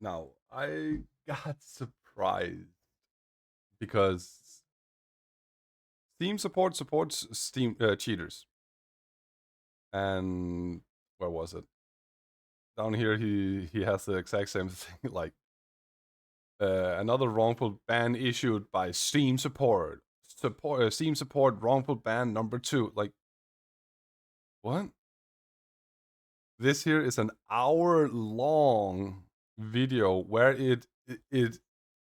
Now, I got surprised because Steam supports Steam cheaters. And where was it? Down here, he has the exact same thing, like another wrongful ban issued by Steam support. Steam support wrongful ban number 2. Like, what? This here is an hour-long video where it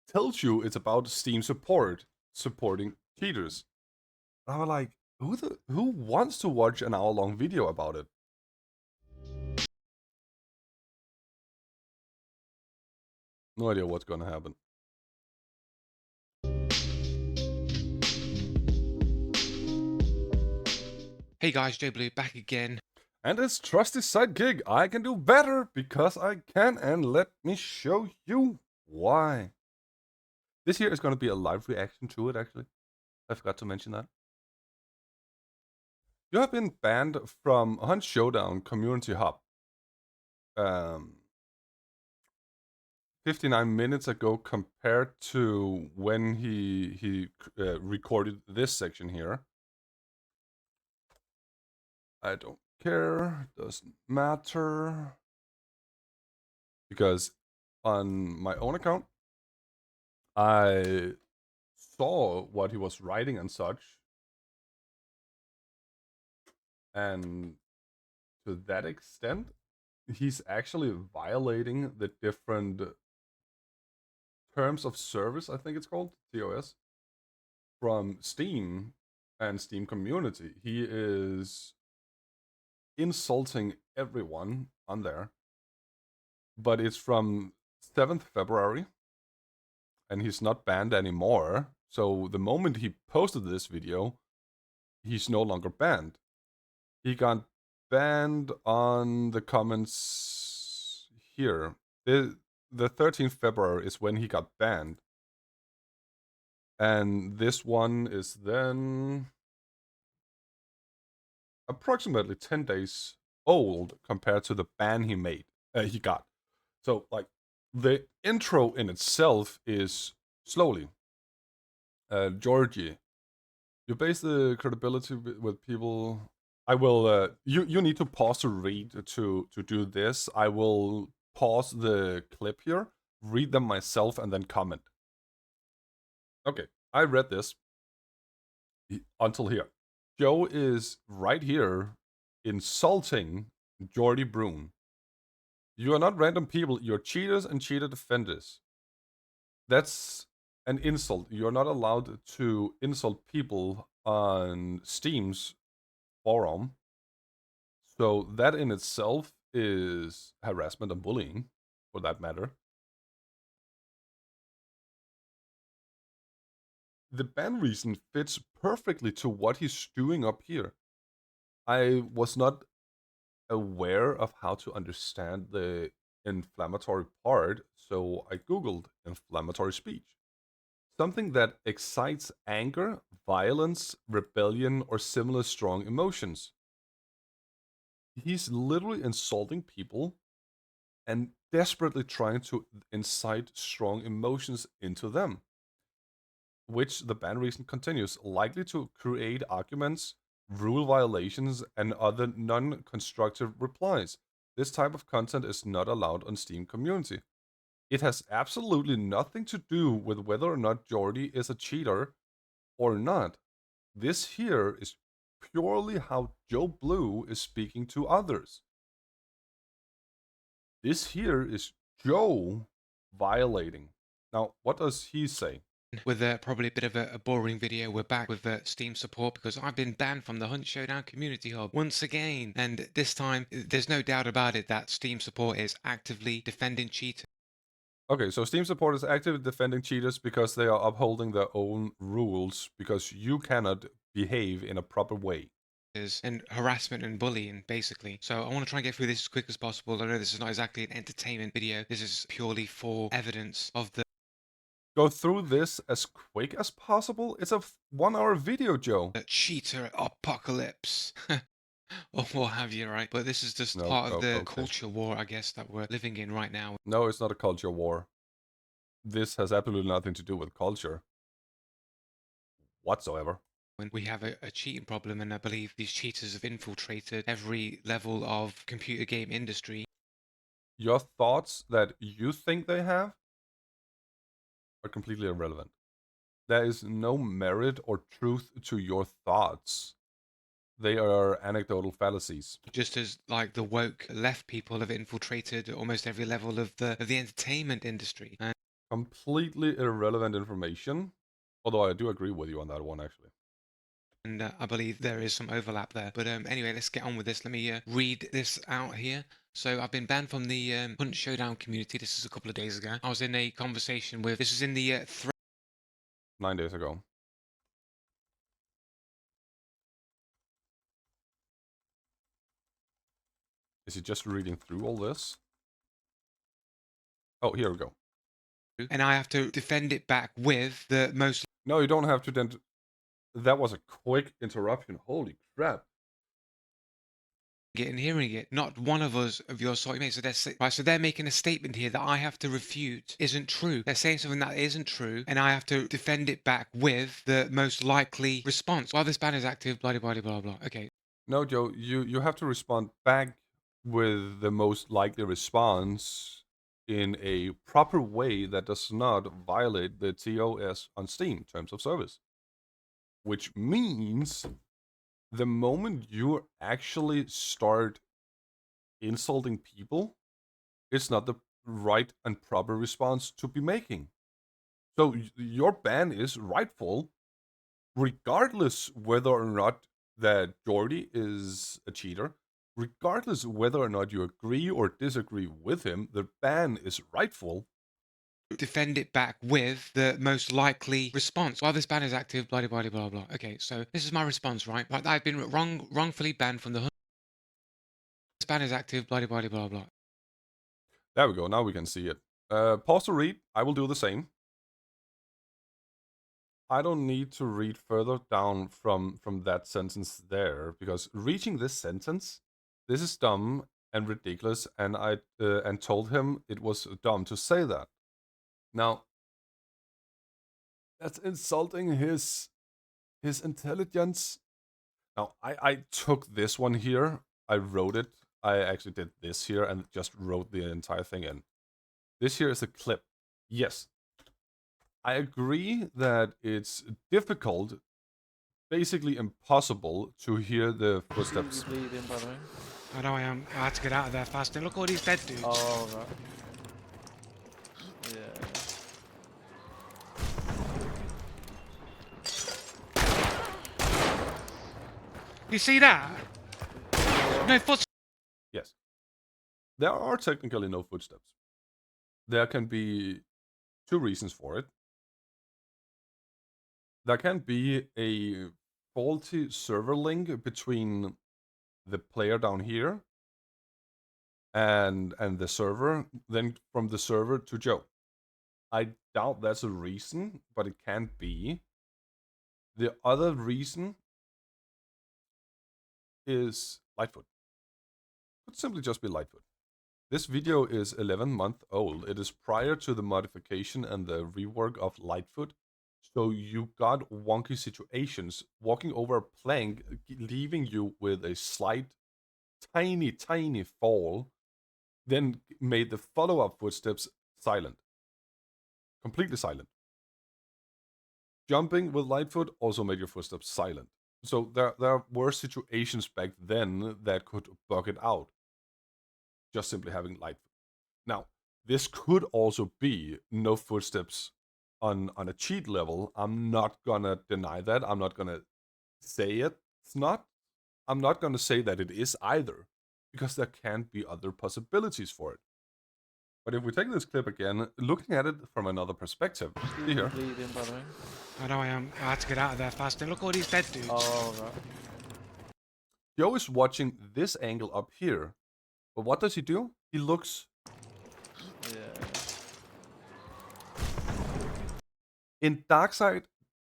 tells you it's about Steam supporting cheaters. And I was like, who wants to watch an hour-long video about it? No idea what's gonna happen. Hey guys, Joe Blue back again. And as trusty sidekick, I can do better because I can, and let me show you why. This here is gonna be a live reaction to it, actually. I forgot to mention that. You have been banned from Hunt Showdown Community Hub. 59 minutes ago compared to when he recorded this section here. I don't care, doesn't matter. Because on my own account, I saw what he was writing and such. And to that extent, he's actually violating the different terms of service, I think it's called, TOS, from Steam and Steam community. He is insulting everyone on there. But it's from 7th February, and he's not banned anymore. So the moment he posted this video, he's no longer banned. He got banned on the comments here. The 13th February is when he got banned. And this one is then approximately 10 days old compared to the ban he got. So, like, the intro in itself is slowly. Georgie, you base the credibility with people. I will. You need to pause to read to do this. I will pause the clip here, read them myself, and then comment. Okay, I read this until here. Joe is right here insulting Jordy Brune. You are not random people. You're cheaters and cheater defenders. That's an insult. You're not allowed to insult people on Steam's forum. So that in itself is harassment and bullying, for that matter. The ban reason fits perfectly to what he's doing up here. I was not aware of how to understand the inflammatory part, so I googled inflammatory speech. Something that excites anger, violence, rebellion, or similar strong emotions. He's literally insulting people and desperately trying to incite strong emotions into them, which the ban reason continues, likely to create arguments, rule violations, and other non-constructive replies. This type of content is not allowed on Steam community. It has absolutely nothing to do with whether or not Jordy is a cheater or not. This here is purely how Joe Blue is speaking to others. This here is Joe violating. Now, what does he say? With probably a bit of a boring video, we're back with Steam support because I've been banned from the Hunt Showdown Community Hub once again. And this time, there's no doubt about it that Steam support is actively defending cheaters. Okay, so Steam support is actively defending cheaters because they are upholding their own rules because you cannot behave in a proper way. And harassment and bullying, basically. So I want to try and get through this as quick as possible. I know this is not exactly an entertainment video. This is purely for evidence of the Go through this as quick as possible. It's a 1 hour video, Joe. cheater apocalypse. or what have you, right? But this is just No, part of the okay. culture war, I guess, that we're living in right now. No, it's not a culture war. This has absolutely nothing to do with culture whatsoever. When we have a cheating problem, and I believe these cheaters have infiltrated every level of computer game industry. Your thoughts that you think they have are completely irrelevant. There is no merit or truth to your thoughts. They are anecdotal fallacies. Just as like the woke left people have infiltrated almost every level of the entertainment industry. Completely irrelevant information. Although I do agree with you on that one, actually. And I believe there is some overlap there. But anyway, let's get on with this. Let me read this out here. So I've been banned from the Hunt Showdown community. This is a couple of days ago. I was in a conversation with. This was in the 9 days ago. Is he just reading through all this? Oh, here we go. and I have to defend it back with the most. No, you don't have to then. That was a quick interruption. Holy crap. Getting hearing it. Not one of us of your sort mate. So right. So they're making a statement here that I have to refute isn't true. They're saying something that isn't true, and I have to defend it back with the most likely response. While this ban is active, blah blah blah blah blah. Okay. No, Joe, you have to respond back with the most likely response in a proper way that does not violate the TOS on Steam terms of service. Which means the moment you actually start insulting people, it's not the right and proper response to be making. So your ban is rightful, regardless whether or not that Jordy is a cheater, regardless whether or not you agree or disagree with him, the ban is rightful. Defend it back with the most likely response. While this ban is active, blah blah blah blah blah. Okay, so this is my response, right? Right, I've been wrongfully banned from the. This ban is active, blah blah blah blah blah. There we go. Now we can see it. Pause to read. I will do the same. I don't need to read further down from that sentence there because reaching this sentence, this is dumb and ridiculous, and I and told him it was dumb to say that. Now, that's insulting his intelligence. Now, I took this one here. I wrote it. I actually did this here and just wrote the entire thing in. This here is a clip. Yes, I agree that it's difficult, basically impossible, to hear the footsteps. Bleeding, by the way. I know I am. I had to get out of there fast. And look at all these dead dudes. Oh, right. Yeah. You see that? No footsteps. Yes, there are technically no footsteps. There can be two reasons for it. There can be a faulty server link between the player down here and the server, then from the server to Joe. I doubt that's a reason, but it can be. The other reason is Lightfoot. Could simply just be Lightfoot. This video is 11 months old. It is prior to the modification and the rework of Lightfoot. So you got wonky situations, walking over a plank, leaving you with a slight, tiny fall, then made the follow-up footsteps silent. Completely silent. Jumping with Lightfoot also made your footsteps silent. So there were situations back then that could bug it out. Just simply having Lightfoot. Now, this could also be no footsteps on a cheat level. I'm not gonna deny that. I'm not gonna say it's not. I'm not gonna say that it is either, because there can be other possibilities for it. But if we take this clip again, looking at it from another perspective, see here. Bleeding, by the way. I know I am. I had to get out of there fast. And look at all these dead dudes. Oh, right. Joe is watching this angle up here. But what does he do? He looks Yeah. in Darkseid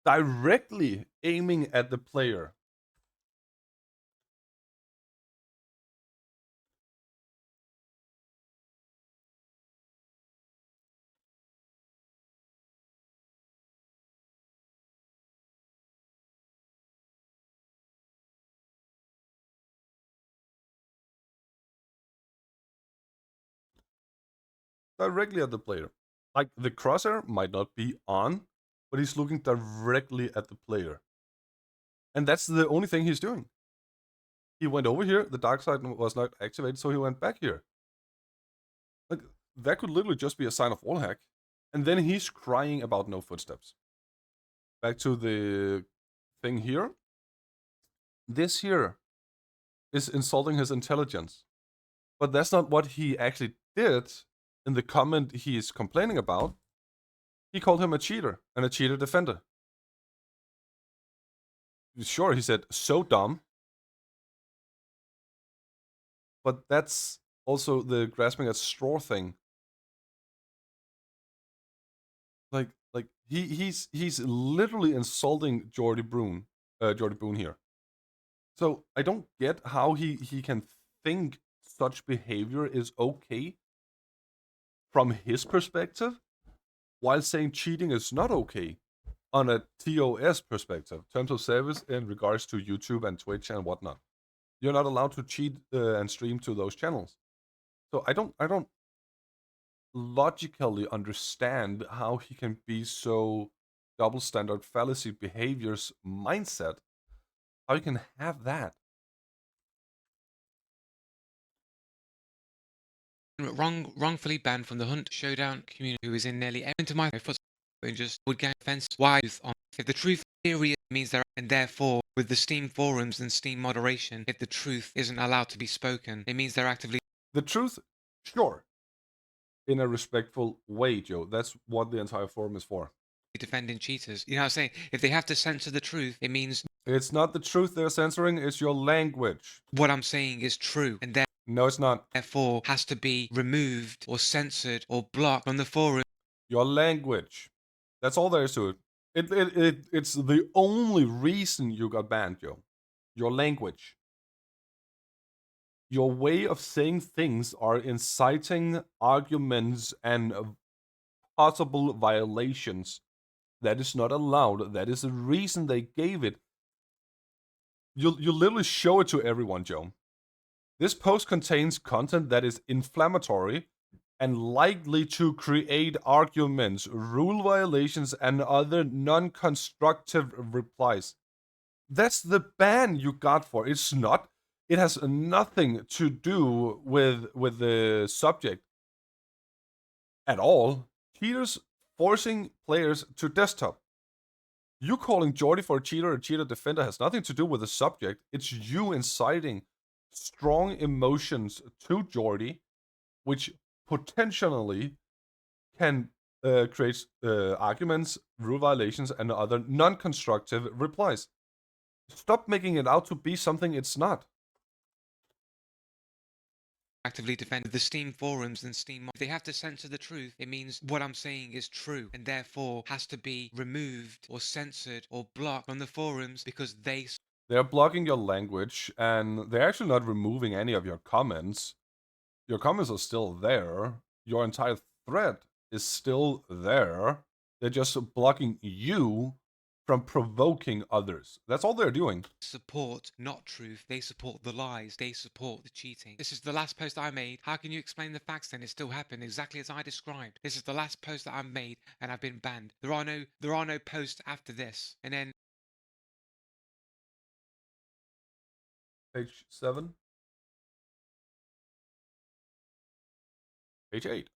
directly aiming at the player. directly at the player. Like the crosshair might not be on, but he's looking directly at the player. And that's the only thing he's doing. He went over here, the dark side was not activated, so he went back here. Like, that could literally just be a sign of wall hack. And then he's crying about no footsteps. Back to the thing here. This here is insulting his intelligence. But that's not what he actually did in the comment he is complaining about. He called him a cheater and a cheater defender. Sure, he said, so dumb. But that's also the grasping at straw thing. Like he's literally insulting Jordy Boone here. So I don't get how he can think such behavior is okay from his perspective, while saying cheating is not okay on a TOS perspective, terms of service in regards to YouTube and Twitch and whatnot. You're not allowed to cheat and stream to those channels. So I don't logically understand how he can be so double standard fallacy behaviors mindset. How you can have that. Wrongfully banned from the Hunt Showdown community, who is in nearly every into my foot and just would get offense. Why? If the truth theory means there, and therefore with the Steam forums and Steam moderation, if the truth isn't allowed to be spoken, it means they're actively The truth, sure, in a respectful way, Joe. That's what the entire forum is for. defending cheaters. You know what I'm saying? If they have to censor the truth, it means It's not the truth they're censoring, it's your language. what I'm saying is true, and No, it's not. therefore has to be removed or censored or blocked from the forum. Your language. That's all there is to it. It's the only reason you got banned, Joe. Your language. Your way of saying things are inciting arguments and possible violations. That is not allowed. That is the reason they gave it. You literally show it to everyone, Joe. This post contains content that is inflammatory and likely to create arguments, rule violations, and other non-constructive replies. That's the ban you got for it. It's not. It has nothing to do with the subject at all. Cheaters forcing players to desktop. You calling Jordy for a cheater defender has nothing to do with the subject. It's you inciting strong emotions to Jordy, which potentially can create arguments, rule violations, and other non-constructive replies. Stop making it out to be something it's not. Actively defend the Steam forums and Steam. If they have to censor the truth, it means what I'm saying is true, and therefore has to be removed or censored or blocked from the forums because they're blocking your language, and they're actually not removing any of your comments. Your comments are still there. Your entire thread is still there. They're just blocking you from provoking others. That's all they're doing. support not truth. They support the lies. They support the cheating. This is the last post I made. How can you explain the facts then? It still happened exactly as I described. This is the last post that I've made, and I've been banned. There are no posts after this. And then Page 7. Page 8.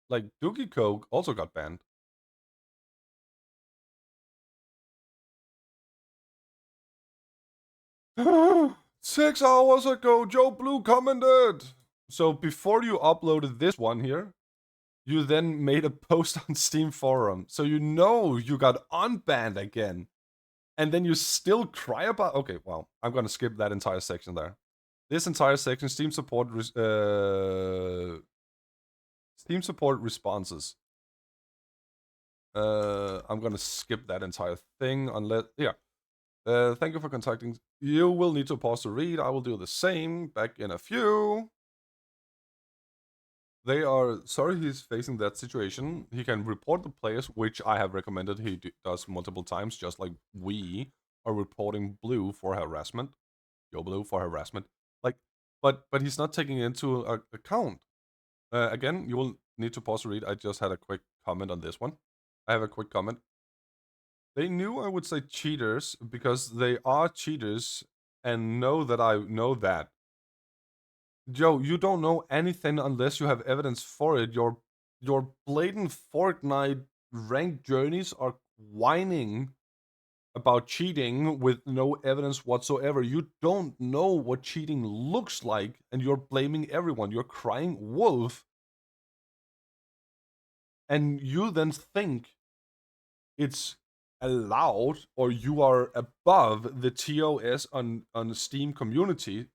Like, Doogie Coke also got banned. "6 hours ago, Joe Blue commented." So before you uploaded this one here, you then made a post on Steam forum. So you know you got unbanned again. And then you still cry about... Okay, well, I'm going to skip that entire section there. This entire section, Steam support responses. I'm going to skip that entire thing unless... Yeah. Thank you for contacting. You will need to pause to read. I will do the same. Back in a few. They are sorry he's facing that situation. He can report the players, which I have recommended he does multiple times, just like we are reporting Blue for harassment. Yo Blue for harassment. Like, but he's not taking it into account. Again, you will need to pause to read. I just had a quick comment on this one. I have a quick comment. They knew I would say cheaters because they are cheaters and know that I know that. Joe, you don't know anything unless you have evidence for it. Your blatant Fortnite ranked journeys are whining about cheating with no evidence whatsoever. You don't know what cheating looks like, and you're blaming everyone. You're crying wolf, and you then think it's allowed or you are above the TOS on Steam community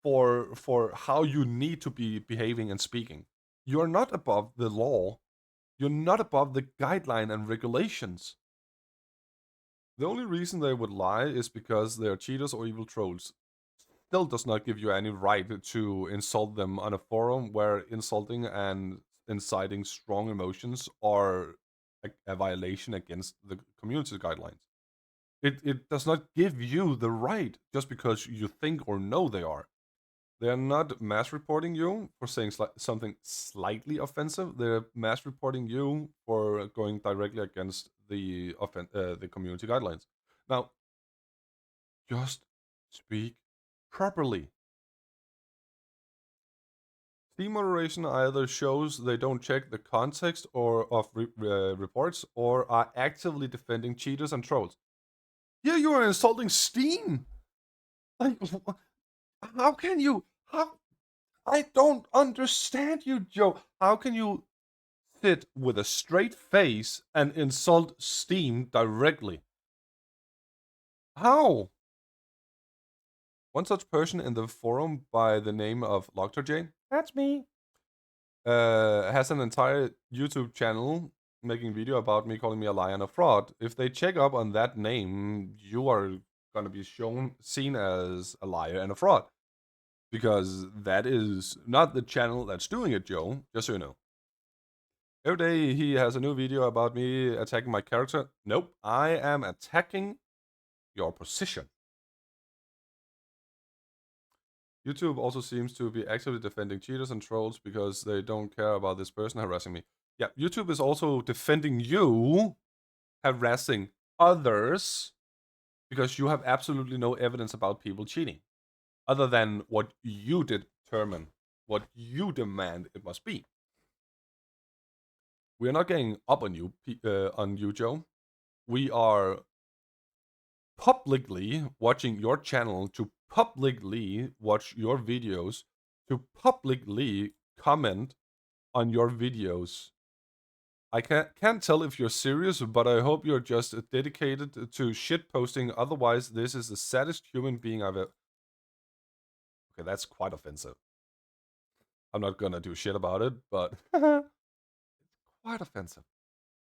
for how you need to be behaving and speaking. You're not above the law. You're not above the guideline and regulations. The only reason they would lie is because they are cheaters or evil trolls. Still does not give you any right to insult them on a forum where insulting and inciting strong emotions are a violation against the community guidelines. It does not give you the right just because you think or know they are. They're not mass reporting you for saying something slightly offensive. They're mass reporting you for going directly against the community guidelines. Now, just speak properly. Steam moderation either shows they don't check the context or of reports or are actively defending cheaters and trolls. Yeah, you are insulting Steam. Like, how can you? How? I don't understand you, Joe. How can you sit with a straight face and insult Steam directly? How? One such person in the forum by the name of Loctor Jane, that's me, has an entire YouTube channel making video about me calling me a liar and a fraud. If they check up on that name, you are gonna be seen as a liar and a fraud. Because that is not the channel that's doing it, Joe, just so you know. Every day he has a new video about me attacking my character. Nope, I am attacking your position. YouTube also seems to be actively defending cheaters and trolls because they don't care about this person harassing me. Yeah, YouTube is also defending you harassing others because you have absolutely no evidence about people cheating other than what you determine, what you demand it must be. We are not getting up on you, Joe. We are publicly watching your channel to publicly watch your videos, to publicly comment on your videos. I can't tell if you're serious, but I hope you're just dedicated to shit posting. Otherwise, this is the saddest human being I've ever. Okay, that's quite offensive. I'm not gonna do shit about it, but quite offensive.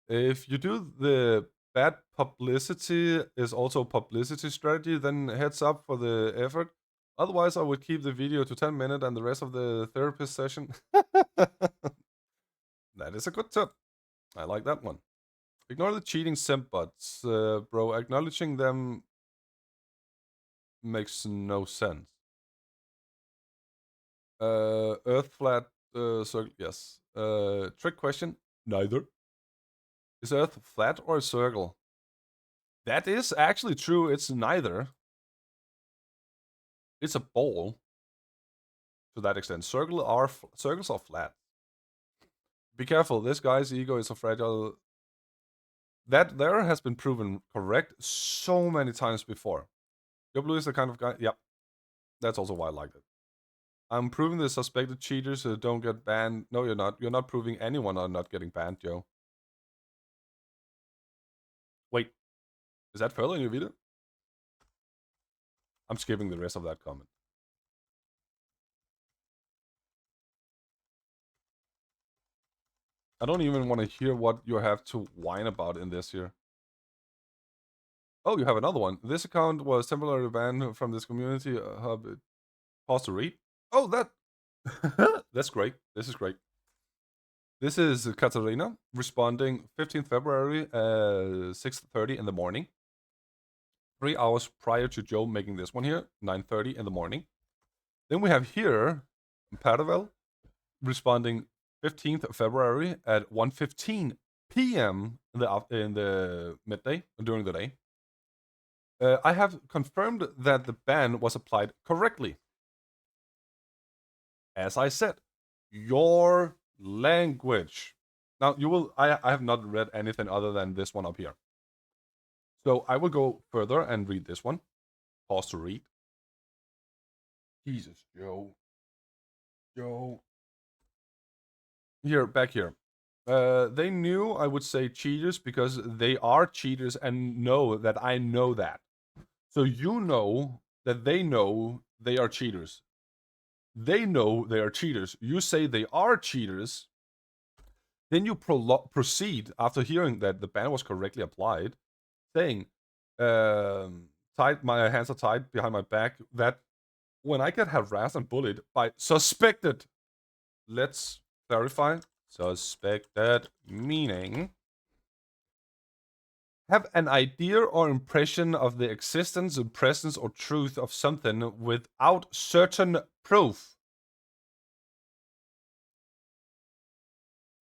If you do the bad publicity is also publicity strategy, then heads up for the effort. Otherwise, I would keep the video to 10 minutes and the rest of the therapist session. That is a good tip. I like that one. Ignore the cheating simp bots, bro. Acknowledging them makes no sense. Earth flat circle. Yes. Trick question. Neither. Is Earth flat or a circle? That is actually true. It's neither. It's a ball. To that extent, circles are flat. Be careful. This guy's ego is so fragile. That there has been proven correct so many times before. Joe Blue is the kind of guy. Yeah, that's also why I liked it. I'm proving the suspected cheaters don't get banned. No, you're not. You're not proving anyone are not getting banned, Joe. Wait, is that further in your video? I'm skipping the rest of that comment. I don't even want to hear what you have to whine about in this here. Oh, you have another one. This account was temporarily banned from this community hub. Pause to read. Oh, that. That's great. This is great. This is Katarina responding 15th February, 6:30 in the morning. 3 hours prior to Joe making this one here, 9:30 in the morning. Then we have here Paravel responding 15th of February at 1:15 p.m. in the midday during the day. I have confirmed that the ban was applied correctly. As I said, your language. Now you will. I have not read anything other than this one up here. So I will go further and read this one. Pause to read. Jesus, Joe. Joe. Here, back here. They knew I would say cheaters because they are cheaters and know that I know that. So you know that they know they are cheaters. They know they are cheaters. You say they are cheaters. Then you proceed after hearing that the ban was correctly applied, saying, tied, my hands are tied behind my back, that when I get harassed and bullied by suspected, let's clarify, suspected meaning, have an idea or impression of the existence, presence, or truth of something without certain proof.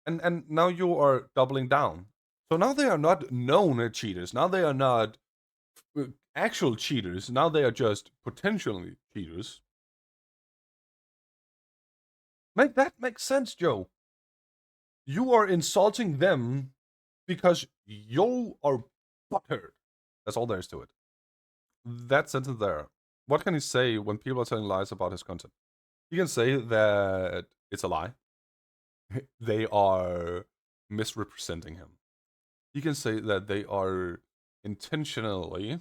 And now you are doubling down. So now they are not known cheaters. Now they are not actual cheaters. Now they are just potentially cheaters. Make that make sense, Joe. You are insulting them because you are butthurt. That's all there is to it. That sentence there. What can he say when people are telling lies about his content? He can say that it's a lie. They are misrepresenting him. He can say that they are intentionally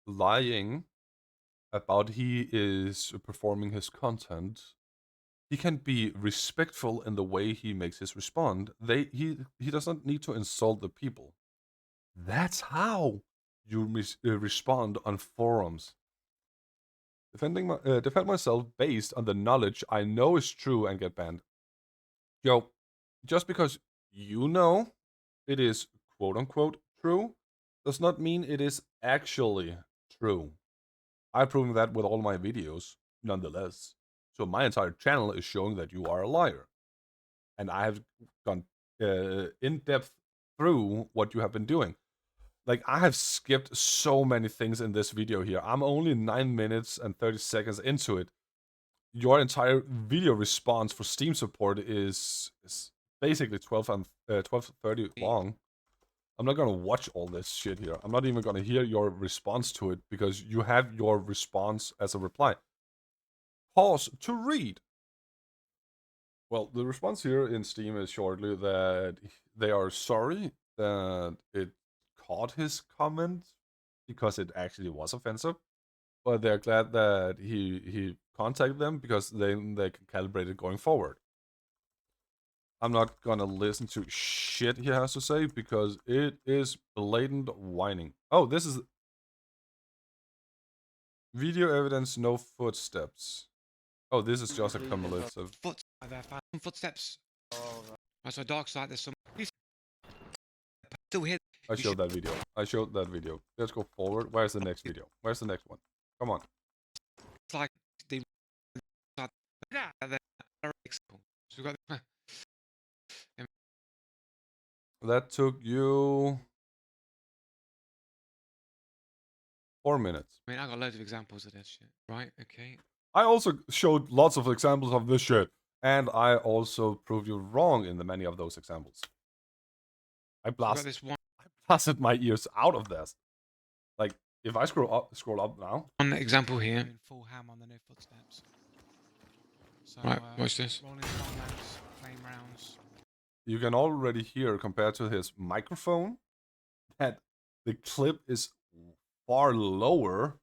lying about he is performing his content. He can be respectful in the way he makes his respond. He doesn't need to insult the people. That's how you respond on forums. Defend myself based on the knowledge I know is true and get banned. Yo, just because you know it is quote unquote true does not mean it is actually true. I've proven that with all my videos, nonetheless. So my entire channel is showing that you are a liar. And I have gone in depth through what you have been doing. Like, I have skipped so many things in this video here. I'm only 9 minutes and 30 seconds into it. Your entire video response for Steam support is basically 12:30 long. I'm not gonna watch all this shit here. I'm not even gonna hear your response to it because you have your response as a reply. Pause to read. Well, the response here in Steam is shortly that they are sorry that it caught his comment because it actually was offensive, but they're glad that he contacted them because then they can calibrate it going forward. I'm not gonna listen to shit he has to say because it is blatant whining. Oh, this is video evidence, no footsteps. Oh, this is just a cumulative. Footsteps. Oh, right. That's a dark side. There's some. Still here. I showed that video. I showed that video. Let's go forward. Where's the next video? Where's the next one? Come on. It's like they. Yeah, they're so we got. That took you 4 minutes. I mean, I got loads of examples of this shit. Right? Okay. I also showed lots of examples of this shit, and I also proved you wrong in the many of those examples. I So we got blasted, this one I blasted my ears out of this. Like, if I scroll up now. example here. Doing full ham on the no footsteps. So, Right, watch this. rolling comments, flame rounds. You can already hear, compared to his microphone, that the clip is far lower.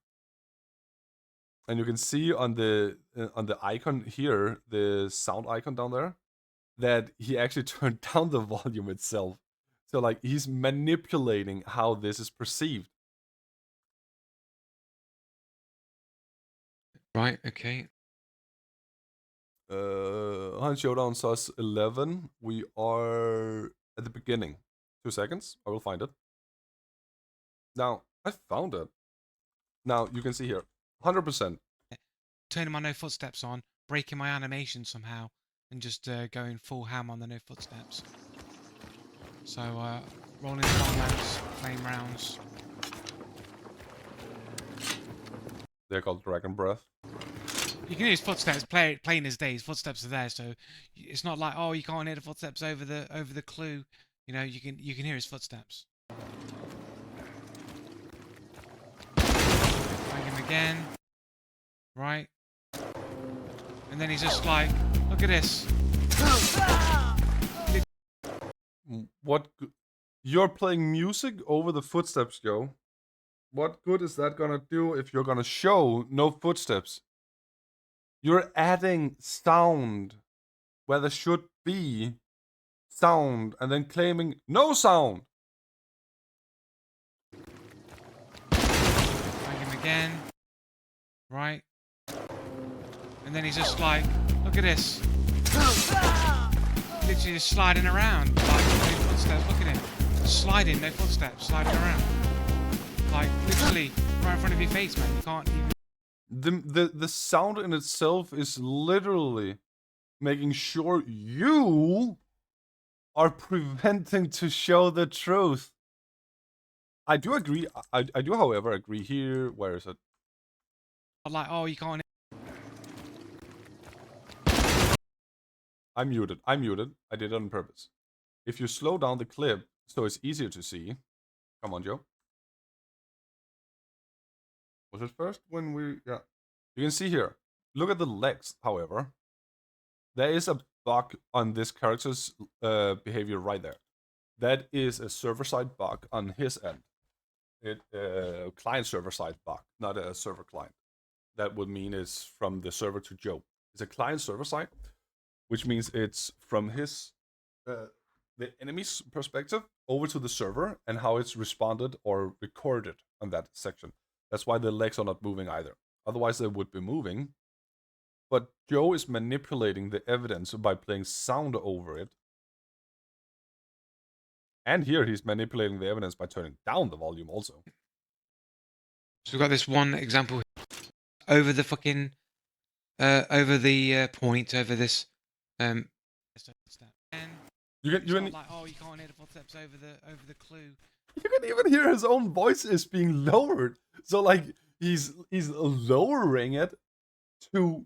And you can see on the icon here, the sound icon down there, that he actually turned down the volume itself. So like he's manipulating how this is perceived. Right, okay. Hunt Showdown Sus 11. We are at the beginning. 2 seconds. I will find it. Now, I found it. Now, you can see here. 100%. Turning my no footsteps on, breaking my animation somehow. and just going full ham on the no footsteps. So rolling long rounds, flame rounds. They're called Dragon Breath. You can hear his footsteps plain as day. His footsteps are there, so it's not like, oh, you can't hear the footsteps over the clue. You know, you can hear his footsteps. Bang him again. Right. And then he's just like, look at this. What? You're playing music over the footsteps, Joe. What good is that gonna do if you're gonna show no footsteps? You're adding sound where there should be sound and then claiming no sound. Bang him again. Right. And then he's just like, look at this. Literally just sliding around. Like, no footsteps. Look at him. Sliding, no footsteps. Sliding around. Like, literally, right in front of your face, man. You can't even... The sound in itself is literally making sure you are preventing to show the truth. I do agree. I do, however, agree here. Where is it? Like, oh, you can't... I'm muted. I did it on purpose. If you slow down the clip so it's easier to see. Come on, Joe. Was it first when we... Yeah. You can see here. Look at the legs, however. There is a bug on this character's behavior right there. That is a server-side bug on his end. Client-server-side bug, not a server client. That would mean it's from the server to Joe. It's a client-server side, which means it's from his... the enemy's perspective over to the server and how it's responded or recorded on that section. That's why the legs are not moving either. Otherwise, they would be moving. But Joe is manipulating the evidence by playing sound over it. And here he's manipulating the evidence by turning down the volume also. So we've got this one example over the fucking, over the point, over this, And You it's can not like, oh, you can't hear the footsteps over the clue. you can even hear his own voice is being lowered. So like he's lowering it to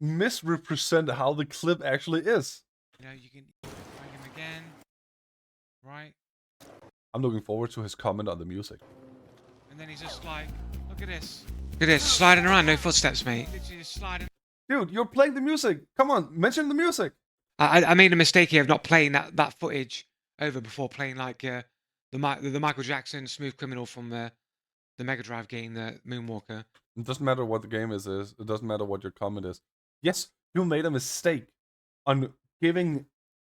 misrepresent how the clip actually is. You know, you can bang him again. Right. I'm looking forward to his comment on the music. And then he's just like, look at this. look at this, sliding around, no footsteps, mate. Literally just sliding. Dude, you're playing the music. Come on, mention the music. I made a mistake here of not playing that footage over before playing like the Michael Jackson Smooth Criminal from the Mega Drive game, the Moonwalker. It doesn't matter what the game is. It doesn't matter what your comment is. Yes, you made a mistake on giving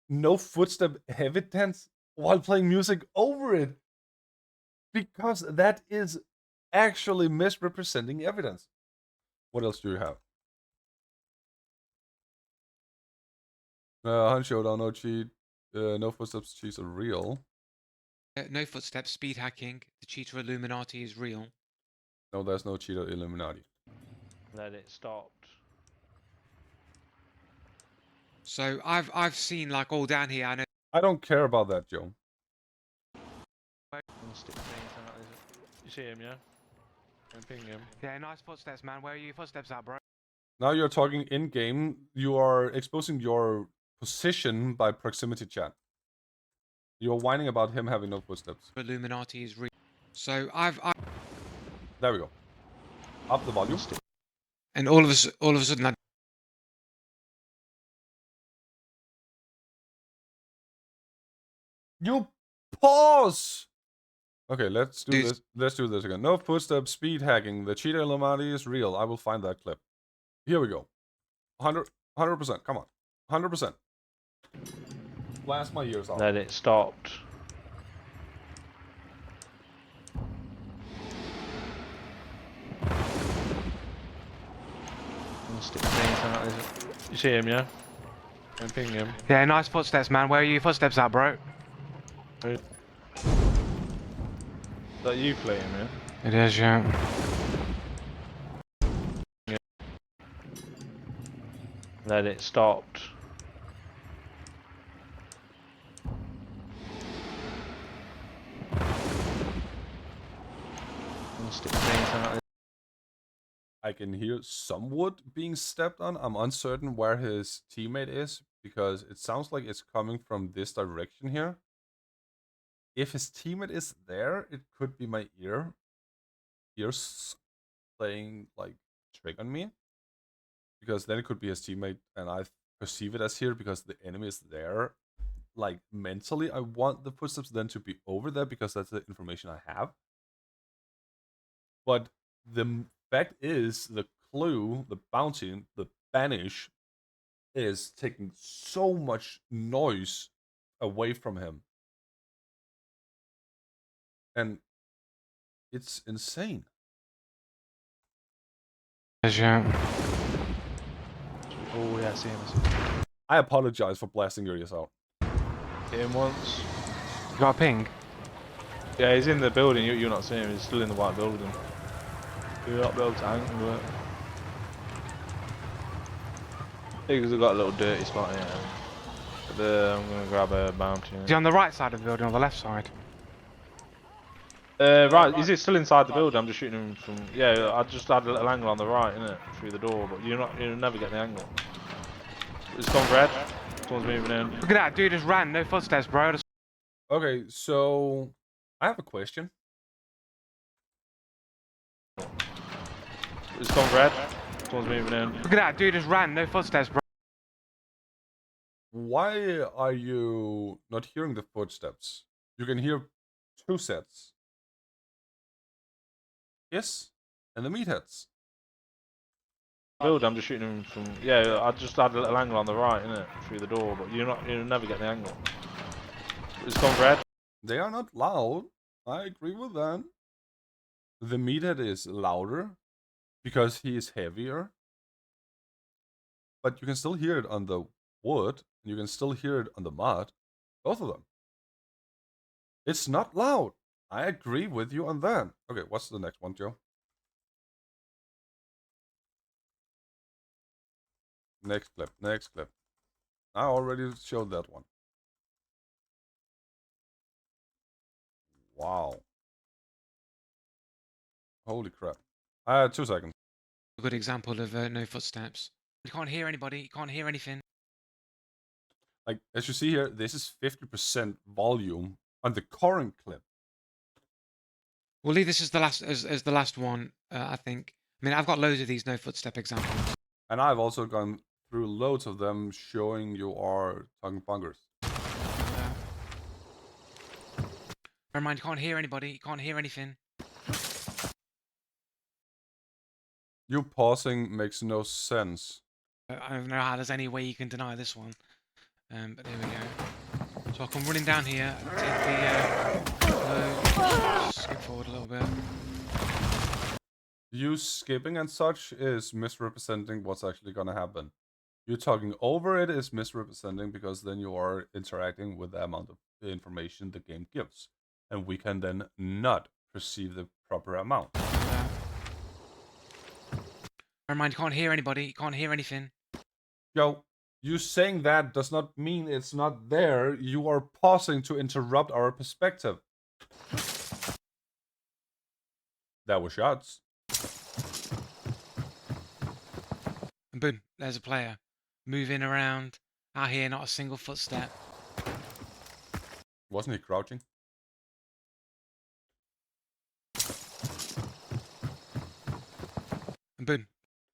no footstep evidence while playing music over it. Because that is actually misrepresenting evidence. What else do you have? Hunt Showdown, no cheat. No footsteps cheats are real. No footsteps, speed hacking, the cheater Illuminati is real. No, there's no cheater Illuminati. Then it stopped. So I've seen like all down here. I know. I don't care about that, Joe. You see him, yeah? I'm pinging him. Yeah, nice footsteps, man. Where are your footsteps at, bro? Now you're talking in-game. You are exposing your position by proximity chat. You're whining about him having no footsteps. Illuminati is real. So There we go. Up the volume. and all of a sudden I You pause! Okay, let's do this. Let's do this again. No footsteps, speed hacking. The cheater Illuminati is real. I will find that clip. Here we go. 100%. Come on. 100%. Blast my ears off. Then it stopped. You see him, yeah? I'm pinging him. Yeah, nice footsteps, man. Where are your footsteps at, bro? Is that you playing, yeah? It is, yeah. Then it stopped. Stick things out. I can hear some wood being stepped on. I'm uncertain where his teammate is because it sounds like it's coming from this direction here. If his teammate is there, it could be my ears playing like trick on me. Because then it could be his teammate and I perceive it as here because the enemy is there. Like mentally, I want the footsteps then to be over there because that's the information I have. But the fact is, the clue, the bounty, the banish is taking so much noise away from him. And it's insane. Yeah. Oh yeah, I see him. I apologize for blasting your ears out. Hit him once. You got a ping? Yeah, he's in the building. You're not seeing him. He's still in the white building. You're not able to angle it. I think he's got a little dirty spot here. But I'm gonna grab a bounty. Is he on the right side of the building or the left side? Right, is it still inside the building? I'm just shooting him from. Yeah, I just had a little angle on the right, innit, through the door, but you'll never get the angle. It's gone red. Someone's moving in. Look at that, dude just ran, no footsteps, bro. Okay, so I have a question. It's gone red. Someone's moving in. Look at that, dude just ran, no footsteps, bro. Why are you not hearing the footsteps? You can hear two sets. Yes, and the meatheads. Build. I'm just shooting him from. Yeah, I just had a little angle on the right, innit, through the door, but you'll never get the angle. It's gone red. They are not loud. I agree with that. The meathead is louder because he is heavier. But you can still hear it on the wood, and you can still hear it on the mud. Both of them. It's not loud. I agree with you on that. Okay, what's the next one, Joe? Next clip, next clip. I already showed that one. Wow. Holy crap. 2 seconds. A good example of no footsteps. You can't hear anybody, you can't hear anything. Like, as you see here, this is 50% volume on the current clip. We'll leave this as the last one, I think. I mean, I've got loads of these no footstep examples. And I've also gone through loads of them showing you are talking bunkers. Never mind, you can't hear anybody, you can't hear anything. You pausing makes no sense. I don't know how there's any way you can deny this one. But there we go. So I'll come running down here, take the skip forward a little bit. You skipping and such is misrepresenting what's actually gonna happen. You talking over it is misrepresenting because then you are interacting with the amount of information the game gives. And we can then not perceive the proper amount. Never mind, you can't hear anybody, you can't hear anything. Yo, you saying that does not mean it's not there. You are pausing to interrupt our perspective. That was shots. And boom, there's a player. Moving around. Out here, not a single footstep. Wasn't he crouching? And boom,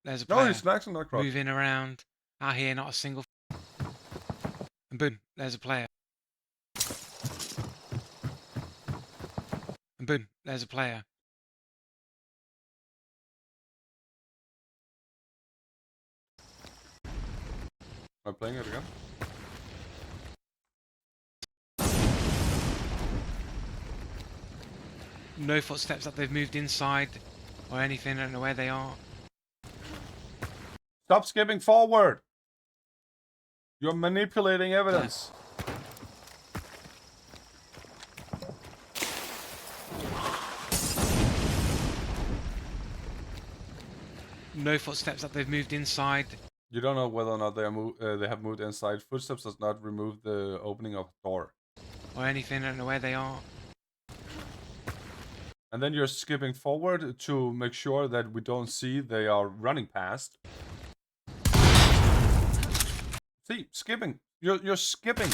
there's a No, player. he's actually not crouching. Moving around. Out here, not a single. And boom, there's a player. And boom, there's a player. Am I playing it again? No footsteps that they've moved inside or anything. I don't know where they are. Stop skipping forward! You're manipulating evidence. No footsteps that they've moved inside You don't know whether or not they have moved inside. Footsteps does not remove the opening of door. or anything. I don't know where they are. And then you're skipping forward to make sure that we don't see they are running past. See, skipping. You're skipping.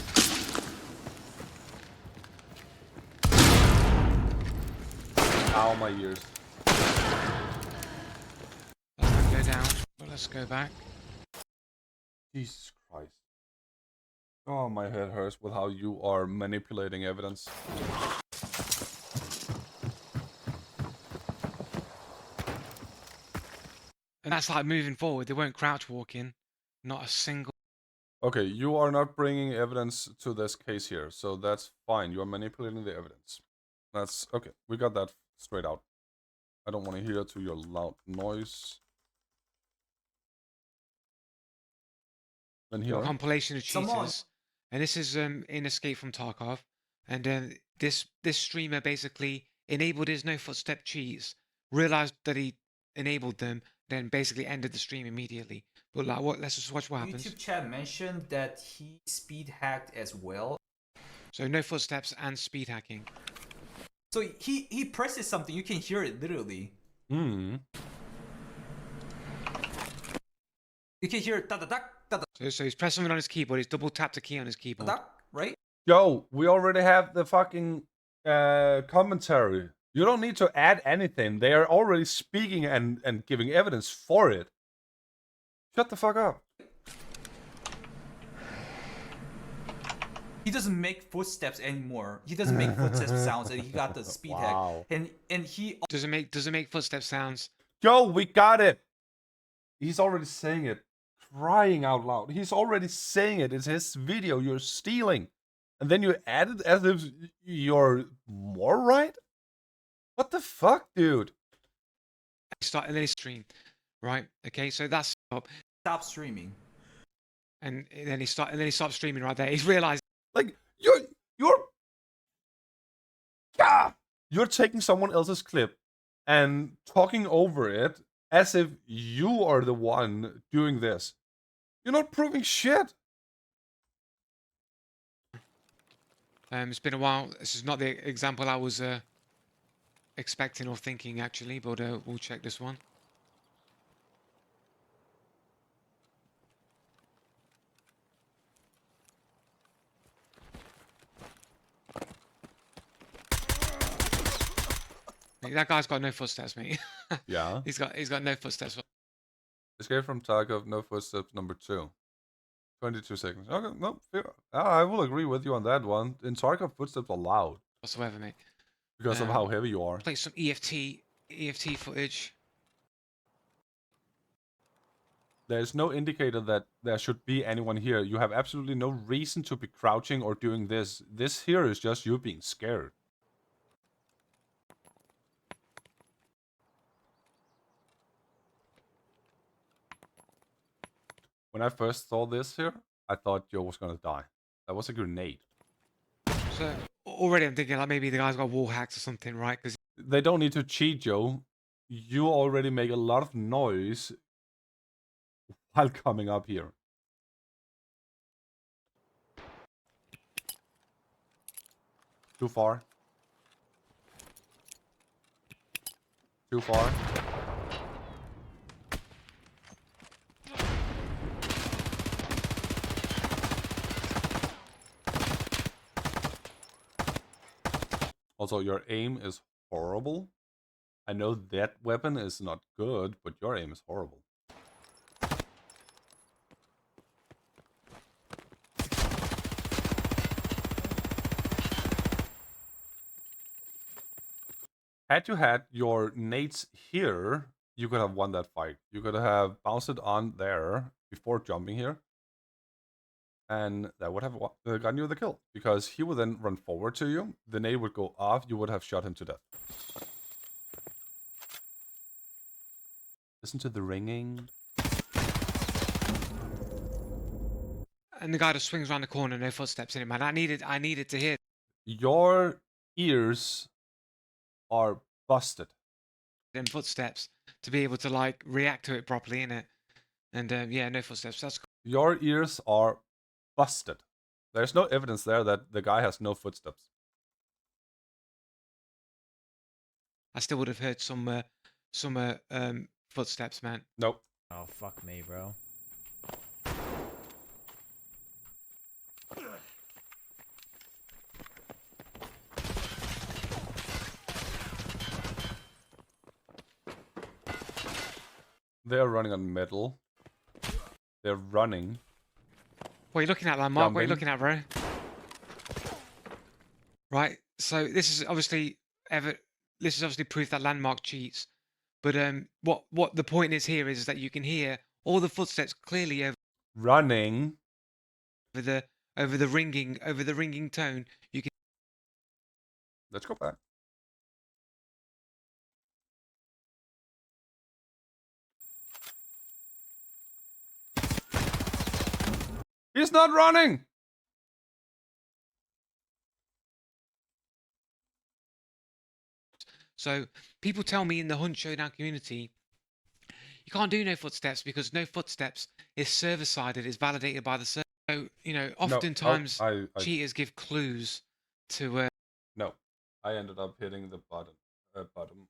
Ow, my ears. Let's not go down, but let's go back. Jesus Christ. Oh, my head hurts with how you are manipulating evidence. And that's like moving forward. They won't crouch walk in. Not a single. Okay, you are not bringing evidence to this case here, so that's fine. You are manipulating the evidence. That's okay. We got that straight out. I don't want to hear to your loud noise. Then A here. compilation of cheaters, and this is in Escape from Tarkov, and this streamer basically enabled his no footstep cheats, realized that he enabled them, then basically ended the stream immediately. But like, what? Let's just watch what happens. YouTube chat mentioned that he speed hacked as well. So no footsteps and speed hacking. So he presses something, you can hear it literally. Hmm. You can hear da da da da da So he's pressed something on his keyboard. He's double tapped a key on his keyboard. da, right? Yo, we already have the fucking commentary. You don't need to add anything. They are already speaking and giving evidence for it. Shut the fuck up. He doesn't make footsteps anymore. He doesn't make footsteps sounds, and he got the speed Wow. hack. And he Does it make footstep sounds? Yo, we got it. He's already saying it. Crying out loud. He's already saying it. It's his video. You're stealing. And then you add it as if you're more right? What the fuck, dude? And then he stream, right? Okay, so that's stop streaming. and then he stopped streaming right there. He's realized. Like you're taking someone else's clip and talking over it as if you are the one doing this. You're not proving shit. It's been a while. This is not the example I was expecting or thinking actually, but we'll check this one. Mate, that guy's got no footsteps, mate. Yeah. He's got no footsteps. Escape from Tarkov, no footsteps, number 2. 22 seconds. Okay, no, I will agree with you on that one. In Tarkov, footsteps are loud Whatsoever, mate. because of how heavy you are. Play some EFT footage. There's no indicator that there should be anyone here. You have absolutely no reason to be crouching or doing this. This here is just you being scared. When I first saw this here, I thought Joe was gonna die. That was a grenade. So already I'm thinking like maybe the guy's got wall hacks or something, right? Because They don't need to cheat, Joe. You already make a lot of noise while coming up here. Too far. Too far. Also, your aim is horrible. I know that weapon is not good, but your aim is horrible. Had you had your nades here, you could have won that fight. You could have bounced it on there before jumping here. And that would have gotten you the kill. Because he would then run forward to you. The nade would go off. You would have shot him to death. Listen to the ringing. and the guy just swings around the corner, no footsteps in it, man. I needed to hear Your ears are busted. them footsteps to be able to like react to it properly, innit? And yeah, no footsteps. That's Your ears are busted. There's no evidence there that the guy has no footsteps. I still would have heard some footsteps, man. Nope. Oh, fuck me, bro. They're running on metal. They're running. What are you looking at, Landmark? What are you Jumping. looking at, bro? Right. So this is obviously proof that Landmark cheats. But what the point is here is that you can hear all the footsteps clearly Running. over the ringing tone. You can Let's go back. He's not running! So people tell me in the Hunt Showdown community, you can't do no footsteps because no footsteps is server-sided, is validated by the server. So, you know, oftentimes I cheaters give clues to no. I ended up hitting the button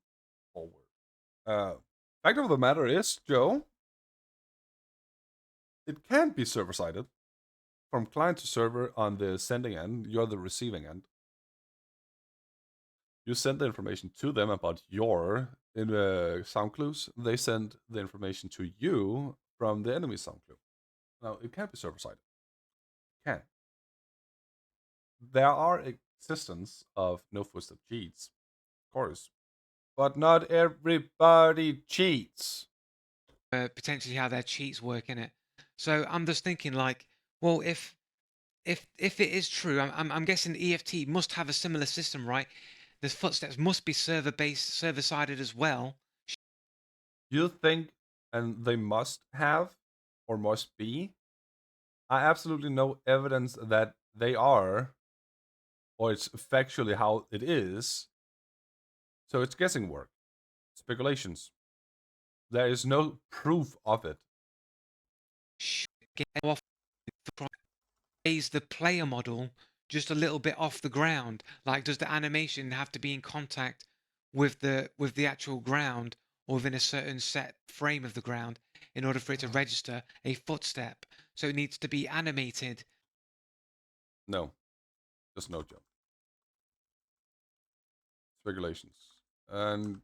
forward. Fact of the matter is, Joe, it can be server-sided. From client to server on the sending end, you're the receiving end. You send the information to them about your sound clues. They send the information to you from the enemy sound clue. Now, it can't be server-sided. It can. There are existence of no-footstep cheats, of course. But not everybody cheats. potentially how their cheats work in it. So I'm just thinking, like, well, if it is true, I'm guessing EFT must have a similar system, right? The footsteps must be server-based, server-sided as well. You think, and they must have, or must be? I absolutely no evidence that they are, or it's factually how it is. So it's guessing work, speculations. There is no proof of it. Get off raise the player model just a little bit off the ground. Like, does the animation have to be in contact with the actual ground or within a certain set frame of the ground in order for it to register a footstep? So it needs to be animated. No, there's no jump. Speculations. And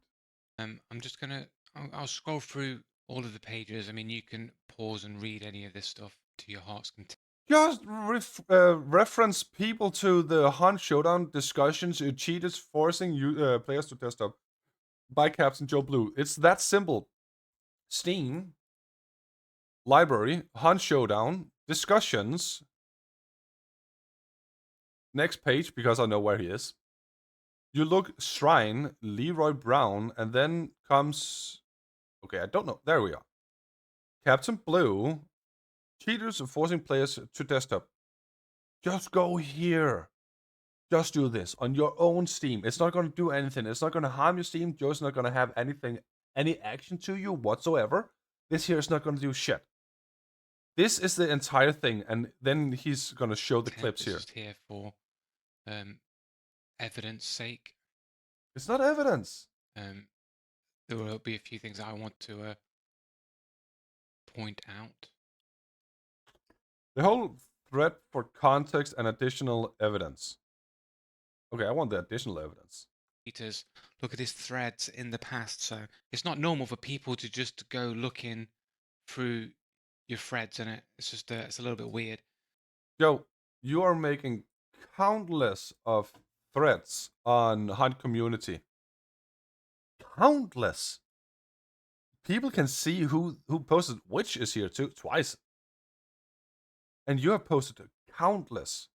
I'm just gonna I'll scroll through all of the pages. I mean, you can pause and read any of this stuff to your heart's content. just reference people to the Hunt Showdown discussions. Cheaters forcing you players to test up by Captain Joe Blue. It's that simple. Steam, library, Hunt Showdown, discussions. Next page, because I know where he is. You look Shrine, Leroy Brown, and then comes... Okay, I don't know. There we are. Captain Blue. Cheaters forcing players to test up. Just go here. Just do this on your own Steam. It's not going to do anything. It's not going to harm your Steam. Joe's not going to have any action to you whatsoever. This here is not going to do shit. This is the entire thing, and then he's going to show the clips here. Just here for evidence sake. It's not evidence. There will be a few things I want to point out. The whole thread for context and additional evidence. Okay, I want the additional evidence. Cheaters look at his threads in the past, so it's not normal for people to just go looking through your threads in it. It's just it's a little bit weird. Joe, you are making countless of threads on Hunt community. Countless. People can see who posted which is here too twice. And you have posted countless.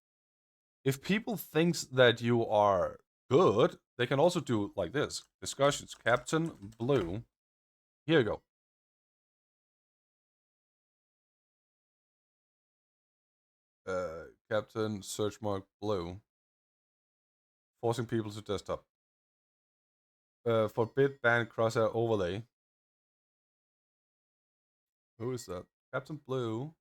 If people thinks that you are good, they can also do like this. Discussions, Captain Blue. Here you go. Captain search mark Blue. Forcing people to desktop. Forbid ban crosshair overlay. Who is that? Captain Blue.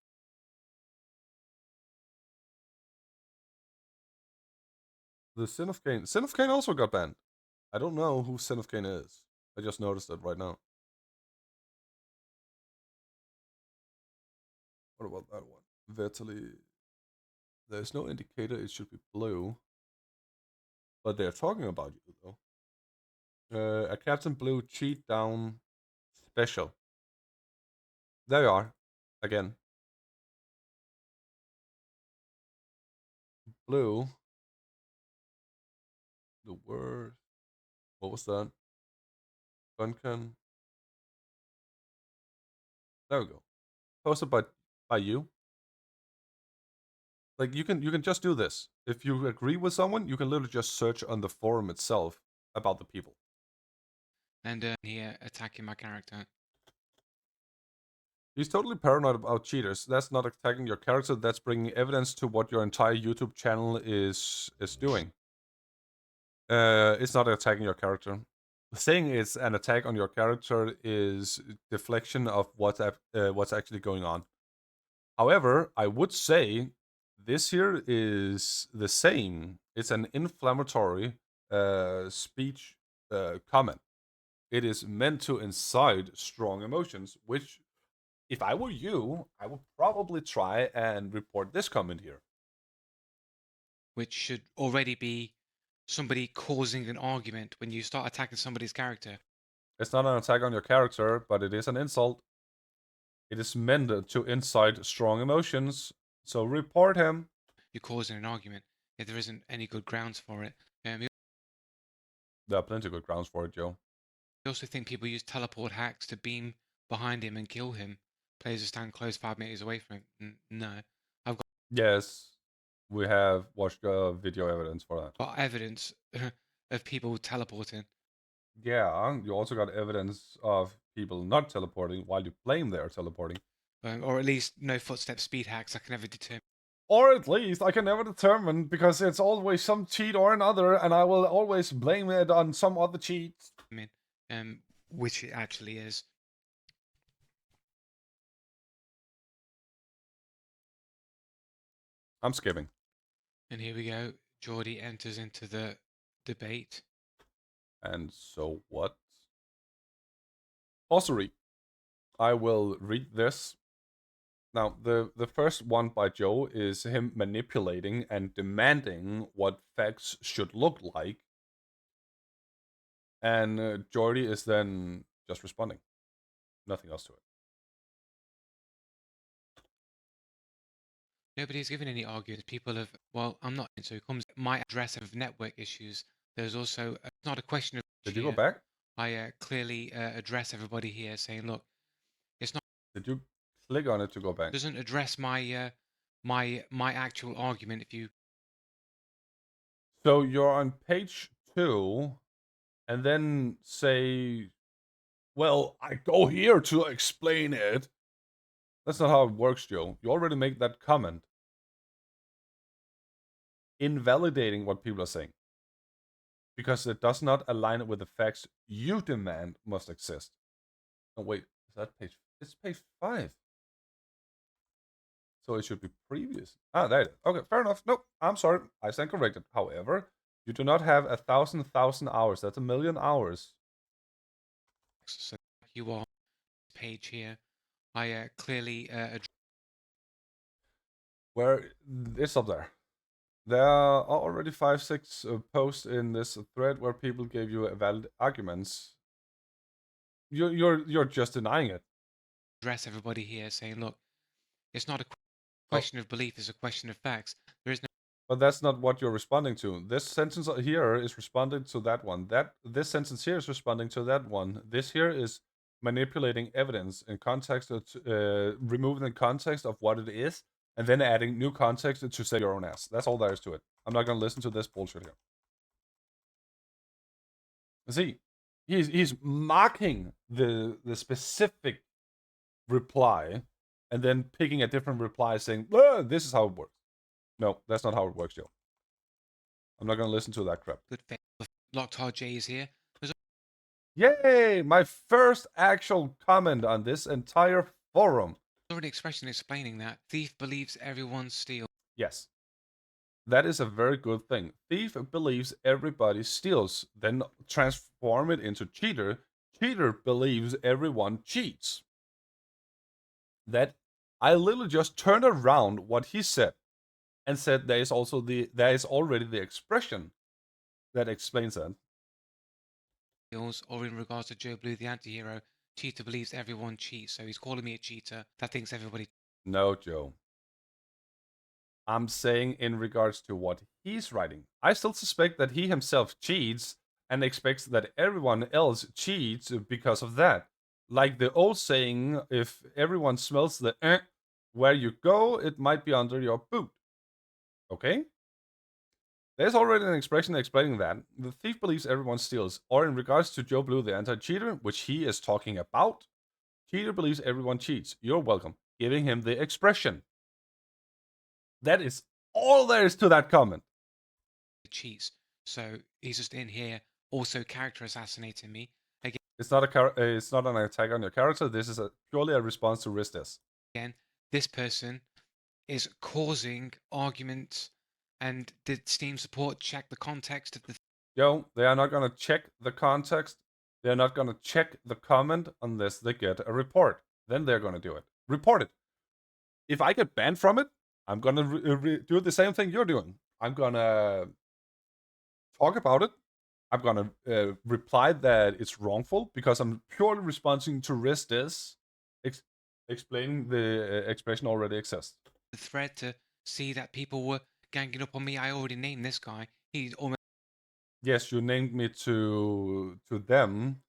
The Sin of Cain. Sin of Cain also got banned. I don't know who Sin of Cain is. I just noticed it right now. What about that one? Vitally. There's no indicator it should be blue. But they're talking about you, though. A Captain Blue cheat down special. There you are. Again. Blue. The word. What was that? Duncan. There we go. Posted by you. Like you can just do this. If you agree with someone, you can literally just search on the forum itself about the people. And here attacking my character. He's totally paranoid about cheaters. That's not attacking your character. That's bringing evidence to what your entire YouTube channel is doing. It's not attacking your character. Saying it's an attack on your character is deflection of what's actually going on. However, I would say this here is the same. It's an inflammatory speech comment. It is meant to incite strong emotions, which, if I were you, I would probably try and report this comment here. Which should already be somebody causing an argument when you start attacking somebody's character. It's not an attack on your character, but it is an insult. It is meant to incite strong emotions, so report him. You're causing an argument if there isn't any good grounds for it. There are plenty of good grounds for it, Joe. I also think people use teleport hacks to beam behind him and kill him. Players who stand close 5 meters away from him. No. I've Yes, we have watched video evidence for that. got evidence of people teleporting. Yeah, you also got evidence of people not teleporting while you claim they're teleporting. Or at least no footstep speed hacks I can ever determine. Or at least I can never determine, because it's always some cheat or another, and I will always blame it on some other cheat. Which it actually is. I'm skipping. And here we go. Geordie enters into the debate. And so what? Ossery. I will read this. Now, the first one by Joe is him manipulating and demanding what facts should look like. And Geordie is then just responding. Nothing else to it. Nobody's given any arguments. People have, well, I'm not, so it comes my address of network issues. There's also, it's not a question of. Did you go back? I clearly address everybody here saying, look, it's not. Did you click on it to go back? Doesn't address my my actual argument if you. So you're on page 2, and then say, well, I go here to explain it. That's not how it works, Joe. You already made that comment, invalidating what people are saying, because it does not align with the facts you demand must exist. Oh, wait, is that page? It's page 5. So it should be previous. Ah, there it is. Okay, fair enough. Nope, I'm sorry. I stand corrected. However, you do not have 1,000 hours. That's 1,000,000 hours. So you are page here. I clearly Where it's up there. There are already 5, 6 posts in this thread where people gave you valid arguments. You're just denying it. address everybody here saying, look, it's not a question of belief, it's a question of facts. There is no. But that's not what you're responding to. This sentence here is responding to that one. This sentence here is responding to that one. This here is manipulating evidence in context, removing the context of what it is, and then adding new context to say your own ass. That's all there is to it. I'm not gonna listen to this bullshit here. See, he's mocking the specific reply, and then picking a different reply saying, this is how it works. No, that's not how it works, Joe. I'm not gonna listen to that crap. Good faith. Lockhart J is here. Yay! My first actual comment on this entire forum. Saw an expression explaining that thief believes everyone steals. Yes. That is a very good thing. Thief believes everybody steals, then transform it into cheater. Cheater believes everyone cheats. That I literally just turned around what he said and said there is already the expression that explains that. Or in regards to Joe Blue, the anti-hero, cheater believes everyone cheats, so he's calling me a cheater that thinks everybody. No, Joe. I'm saying in regards to what he's writing. I still suspect that he himself cheats and expects that everyone else cheats because of that. Like the old saying, if everyone smells the where you go, it might be under your boot. Okay? There's already an expression explaining that. The thief believes everyone steals. Or in regards to Joe Blue, the anti-cheater, which he is talking about, cheater believes everyone cheats. You're welcome. Giving him the expression. That is all there is to that comment. Cheats. So he's just in here also character assassinating me. It's not an attack on your character. This is purely a response to Ristis. Again, this person is causing arguments, and did Steam support check the context of the Yo, they are not gonna check the context. They're not gonna check the comment unless they get a report. Then they're gonna do it. Report it. If I get banned from it, I'm gonna do the same thing you're doing. I'm gonna talk about it. I'm gonna reply that it's wrongful because I'm purely responding to Ristis, explaining the expression already exists. thread to see that people were ganging up on me. I already named this guy. He almost Yes, you named me to them.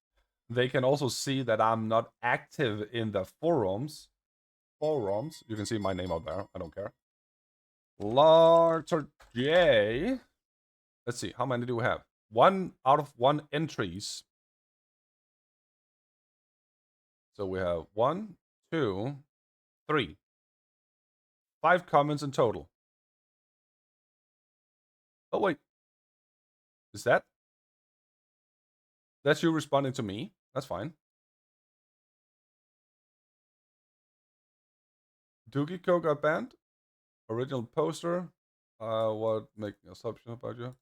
They can also see that I'm not active in the forums. You can see my name out there. I don't care. Larter J. Let's see. How many do we have? 1 out of 1 entries. So we have 1, 2, 3. 5 comments in total. Oh, wait. Is that? That's you responding to me. That's fine. Dukiko got banned. Original poster. What making assumption about you?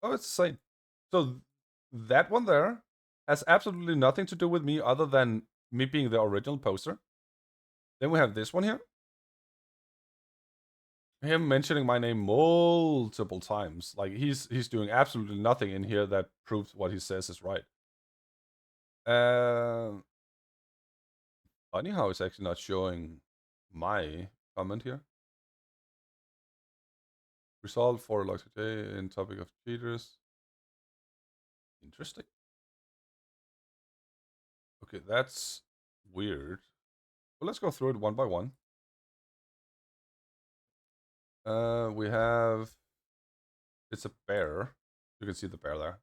Oh, it's the same. So that one there has absolutely nothing to do with me other than me being the original poster. Then we have this one here. Him mentioning my name multiple times. Like he's doing absolutely nothing in here that proves what he says is right. Funny how it's actually not showing my comment here. Result for like today in topic of cheaters. Interesting. Okay, that's weird. Well, let's go through it one by one. We have, it's a bear. You can see the bear there.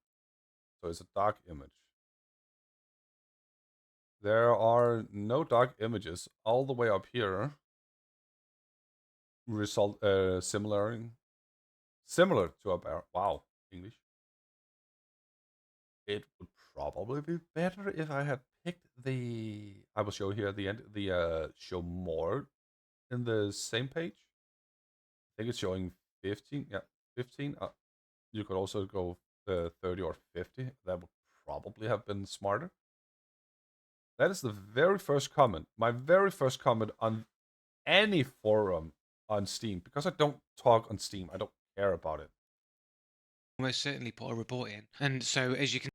So it's a dark image. There are no dark images all the way up here. Result similar to a bear. Wow, English. It would probably be better if I had picked the. I will show here at the end the show more in the same page. I think it's showing 15. Yeah, 15. You could also go 30 or 50. That would probably have been smarter. That is the very first comment. My very first comment on any forum on Steam. Because I don't talk on Steam. I don't care about it. almost certainly put a report in. And so as you can,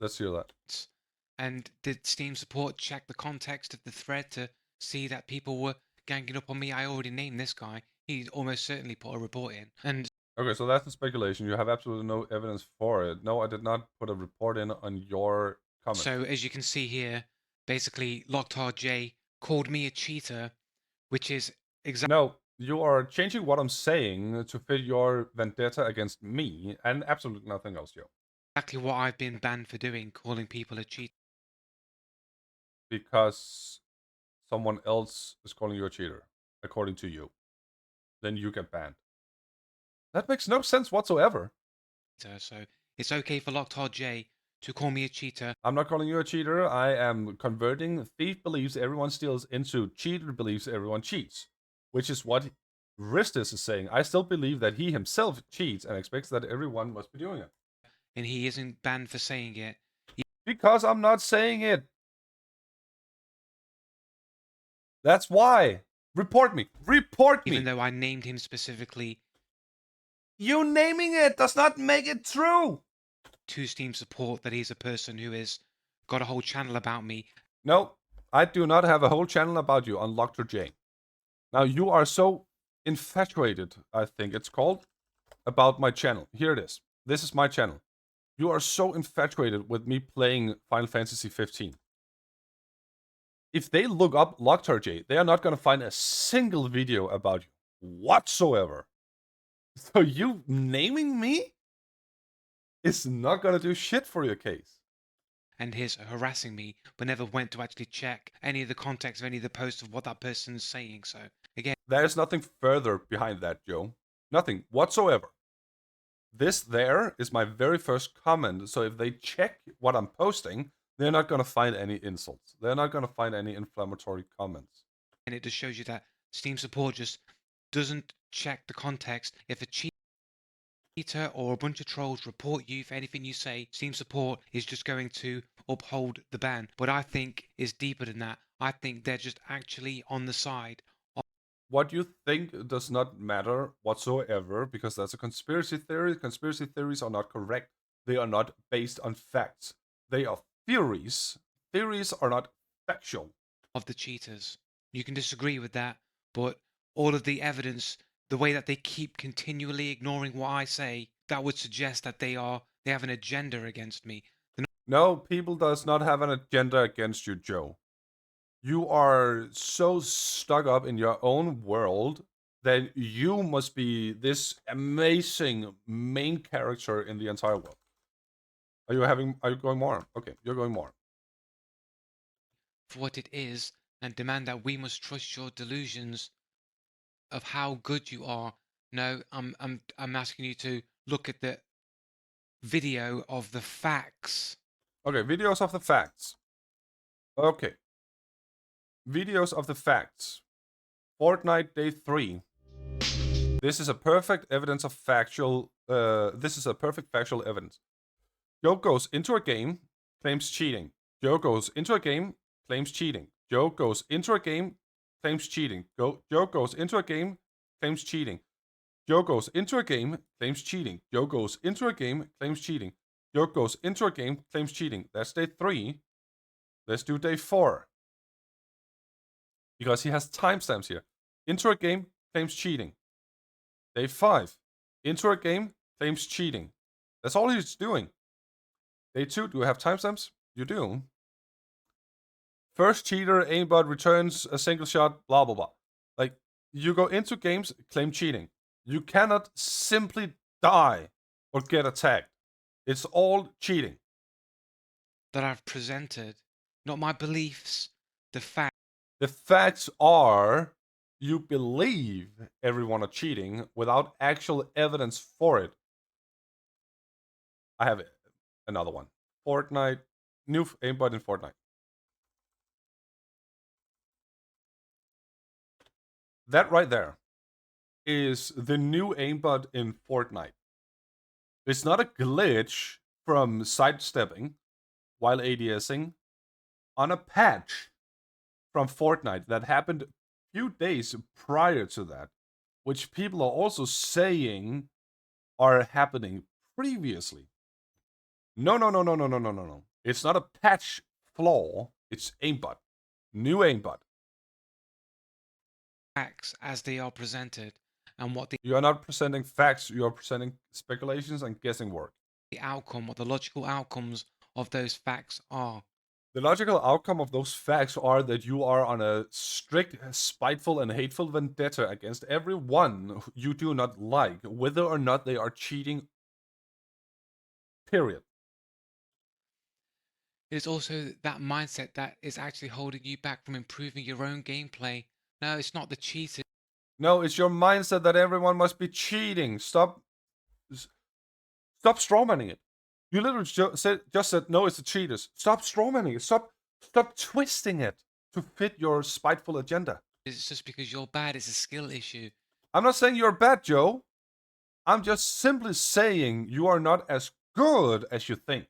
Let's hear that. and did Steam support check the context of the thread to see that people were ganging up on me? I already named this guy. He almost certainly put a report in. And Okay, so that's the speculation. You have absolutely no evidence for it. No, I did not put a report in on your comment. so as you can see here, basically Locktar J called me a cheater, which is exactly No, you are changing what I'm saying to fit your vendetta against me and absolutely nothing else, Joe. what I've been banned for doing, calling people a cheater. Because someone else is calling you a cheater, according to you. Then you get banned. That makes no sense whatsoever. So it's okay for Locktar J to call me a cheater. I'm not calling you a cheater. I am converting thief believes everyone steals into cheater believes everyone cheats, which is what Ristis is saying. I still believe that he himself cheats and expects that everyone must be doing it. And he isn't banned for saying it. Because I'm not saying it. That's why. Report me. Report me. Even though I named him specifically You naming it does not make it true. to Steam support that he's a person who has got a whole channel about me. No, I do not have a whole channel about you on Locked J. Now, you are so infatuated, I think it's called, about my channel. Here it is. This is my channel. You are so infatuated with me playing Final Fantasy 15. If they look up Locked J, they are not going to find a single video about you whatsoever. So you naming me is not going to do shit for your case. And his harassing me, but never went to actually check any of the context of any of the posts of what that person's saying. So again, There's nothing further behind that, Joe. Nothing whatsoever. This there is my very first comment. So if they check what I'm posting, they're not going to find any insults. They're not going to find any inflammatory comments. and it just shows you that Steam support just doesn't check the context. If a cheater or a bunch of trolls report you for anything you say, Steam support is just going to uphold the ban. But I think is deeper than that. I think they're just actually on the side. What you think does not matter whatsoever, because that's a conspiracy theory. Conspiracy theories are not correct. They are not based on facts. They are theories. Theories are not factual. Of the cheaters. You can disagree with that, but all of the evidence, the way that they keep continually ignoring what I say, that would suggest that they have an agenda against me. No, people does not have an agenda against you, Joe. You are so stuck up in your own world that you must be this amazing main character in the entire world. Are you going more? Okay, you're going more. For what it is, and demand that we must trust your delusions of how good you are. No, I'm asking you to look at the video of the facts. Okay, videos of the facts. Okay. Videos of the facts. Fortnite Day 3. This is a perfect evidence of factual. This is a perfect factual evidence. Joe goes into a game, claims cheating. Joe goes into a game, claims cheating. Joe goes into a game, claims cheating. Joe goes into a game, claims cheating. Joe goes into a game, claims cheating. Joe goes into a game, claims cheating. Joe goes into a game, claims cheating. That's day 3. Let's do day 4. Because he has timestamps here. Into a game, claims cheating. Day 5. Into a game, claims cheating. That's all he's doing. Day 2, do we have timestamps? You do. First cheater, aimbot returns a single shot, blah, blah, blah. Like, you go into games, claim cheating. You cannot simply die or get attacked. It's all cheating. That I've presented, not my beliefs, the facts. The facts are you believe everyone are cheating without actual evidence for it. I have another one. Fortnite, new aimbot in Fortnite. That right there is the new aimbot in Fortnite. It's not a glitch from sidestepping while ADSing on a patch from Fortnite that happened a few days prior to that, which people are also saying are happening previously. No. It's not a patch flaw. It's aimbot. New aimbot. Facts as they are presented and what You are not presenting facts. You are presenting speculations and guessing work. the outcome, what the logical outcomes of those facts are. The logical outcome of those facts are that you are on a strict, spiteful, and hateful vendetta against everyone you do not like, whether or not they are cheating. Period. It's also that mindset that is actually holding you back from improving your own gameplay. No, it's not the cheating. No, it's your mindset that everyone must be cheating. Stop strawmanning it. You literally just said no, it's the cheaters. Stop strawmanning it. Stop twisting it to fit your spiteful agenda. It's just because you're bad. It's a skill issue. I'm not saying you're bad, Joe. I'm just simply saying you are not as good as you think.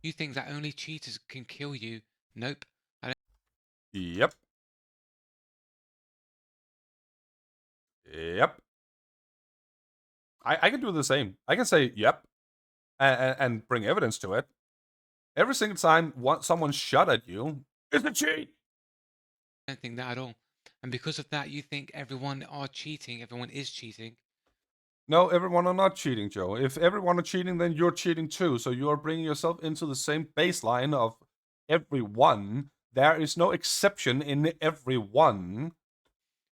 You think that only cheaters can kill you? Nope. Yep. Yep. I can do the same. I can say yep and bring evidence to it. Every single time someone shot at you, it's a cheat. I don't think that at all. And because of that, you think everyone are cheating. Everyone is cheating. No, everyone are not cheating, Joe. If everyone are cheating, then you're cheating too. So you are bringing yourself into the same baseline of everyone. There is no exception in everyone.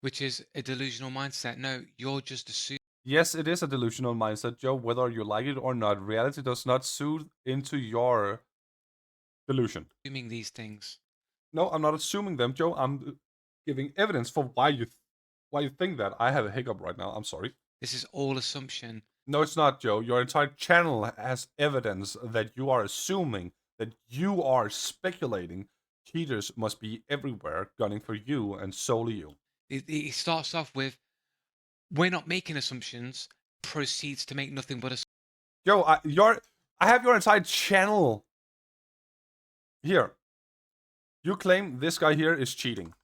Which is a delusional mindset. No, you're just assuming. Yes, it is a delusional mindset, Joe, whether you like it or not. Reality does not suit into your delusion. These things. No, I'm not assuming them, Joe. I'm giving evidence for why you think that. I have a hiccup right now. I'm sorry. This is all assumption. No, it's not, Joe. Your entire channel has evidence that you are assuming, that you are speculating. Cheaters must be everywhere, gunning for you and solely you. It starts off with, we're not making assumptions, proceeds to make nothing but assumptions. Joe, I have your entire channel here. You claim this guy here is cheating.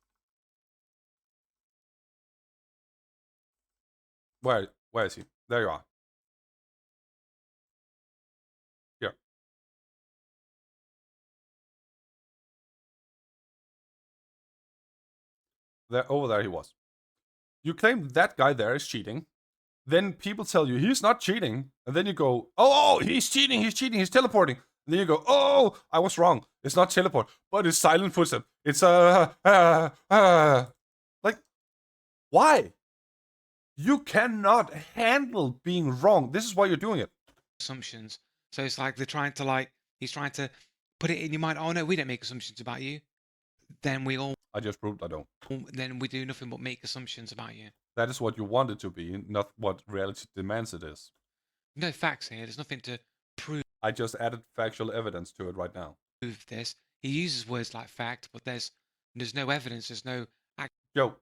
Where is he? There you are. Here. Over there he was. You claim that guy there is cheating. Then people tell you he's not cheating. And then you go, oh, he's cheating, he's teleporting. And then you go, oh, I was wrong. It's not teleport, but it's silent footstep. It's like, why? You cannot handle being wrong. This is why you're doing it. Assumptions. So it's like he's trying to put it in your mind. Oh no, we don't make assumptions about you. Then I just proved I don't. Then we do nothing but make assumptions about you. That is what you want it to be, not what reality demands it is. No facts here. There's nothing to prove. I just added factual evidence to it right now. This. He uses words like fact, but there's no evidence. There's no. Joe,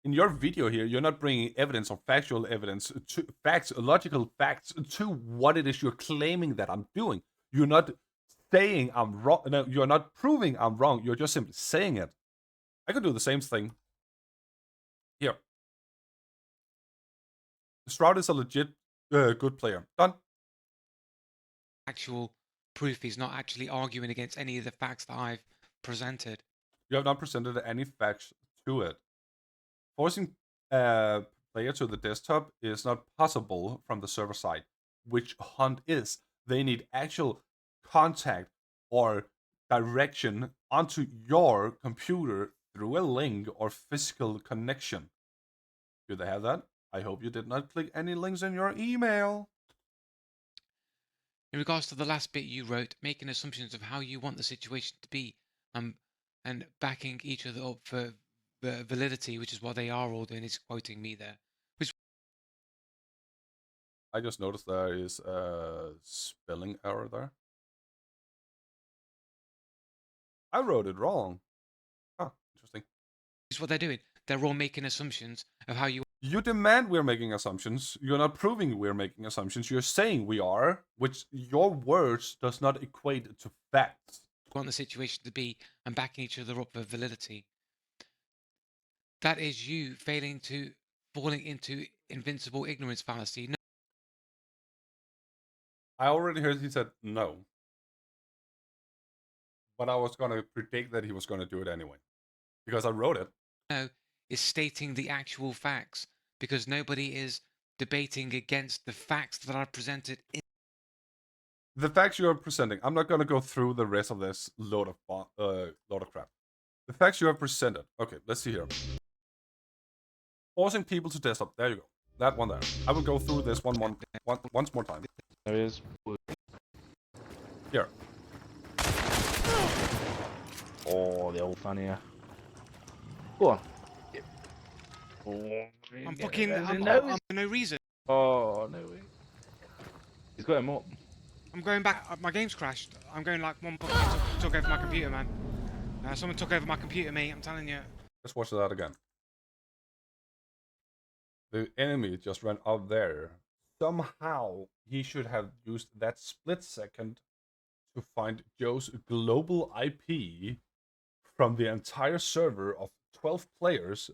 in your video here, you're not bringing evidence or factual evidence to facts, logical facts to what it is you're claiming that I'm doing. You're not saying I'm wrong. No, you're not proving I'm wrong. You're just simply saying it. I could do the same thing. Here. Stroud is a legit good player. Done. Actual proof. He's not actually arguing against any of the facts that I've presented. You have not presented any facts to it. Forcing a player to the desktop is not possible from the server side, which Hunt is. They need actual contact or direction onto your computer through a link or physical connection. Do they have that? I hope you did not click any links in your email. In regards to the last bit you wrote, making assumptions of how you want the situation to be, and backing each other up for validity, which is what they are all doing, is quoting me there. I just noticed there is a spelling error there. I wrote it wrong. Huh, interesting. Is what they're doing. They're all making assumptions of how you. You demand we're making assumptions. You're not proving we're making assumptions. You're saying we are, which your words does not equate to facts. Want the situation to be and backing each other up for validity. That is you falling into invincible ignorance fallacy. No. I already heard he said no. But I was going to predict that he was going to do it anyway. Because I wrote it. No, is stating the actual facts, because nobody is debating against the facts that are presented in the facts you are presenting. I'm not going to go through the rest of this load of crap. The facts you have presented. Okay, let's see here. Forcing people to desktop. There you go. That one there. I will go through this once more time. There he is. Here. Oh, the old fan here. Go on. I'm fucking. I'm for no reason. Oh, no way. He's got him up. I'm going back. My game's crashed. I'm going like one fucking took over my computer, man. Someone took over my computer, mate. I'm telling you. Let's watch that again. The enemy just ran out there. Somehow he should have used that split second to find Joe's global IP from the entire server of 12 players,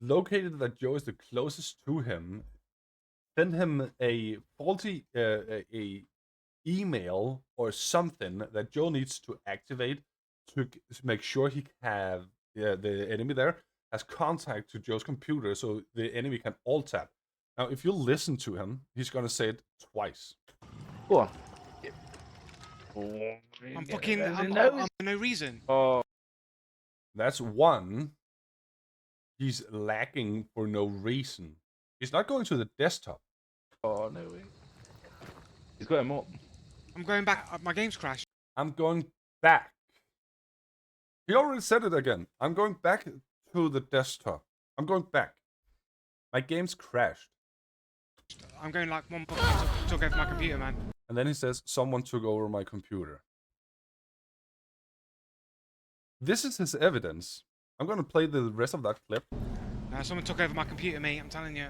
located that Joe is the closest to him, send him a faulty a email or something that Joe needs to activate to make sure he have the enemy there has contact to Joe's computer so the enemy can alt tab. Now, if you listen to him, he's gonna say it twice. Go on. I'm fucking. I'm for no reason. Oh, That's one. He's lacking for no reason. He's not going to the desktop. oh no way. He's got him up. I'm going back. My game's crashed. I'm going back. He already said it again. I'm going back to the desktop. I'm going back. My game's crashed. I'm going like one fucking took over my computer, man. And then he says, someone took over my computer. This is his evidence. I'm going to play the rest of that clip. Someone took over my computer, mate. I'm telling you.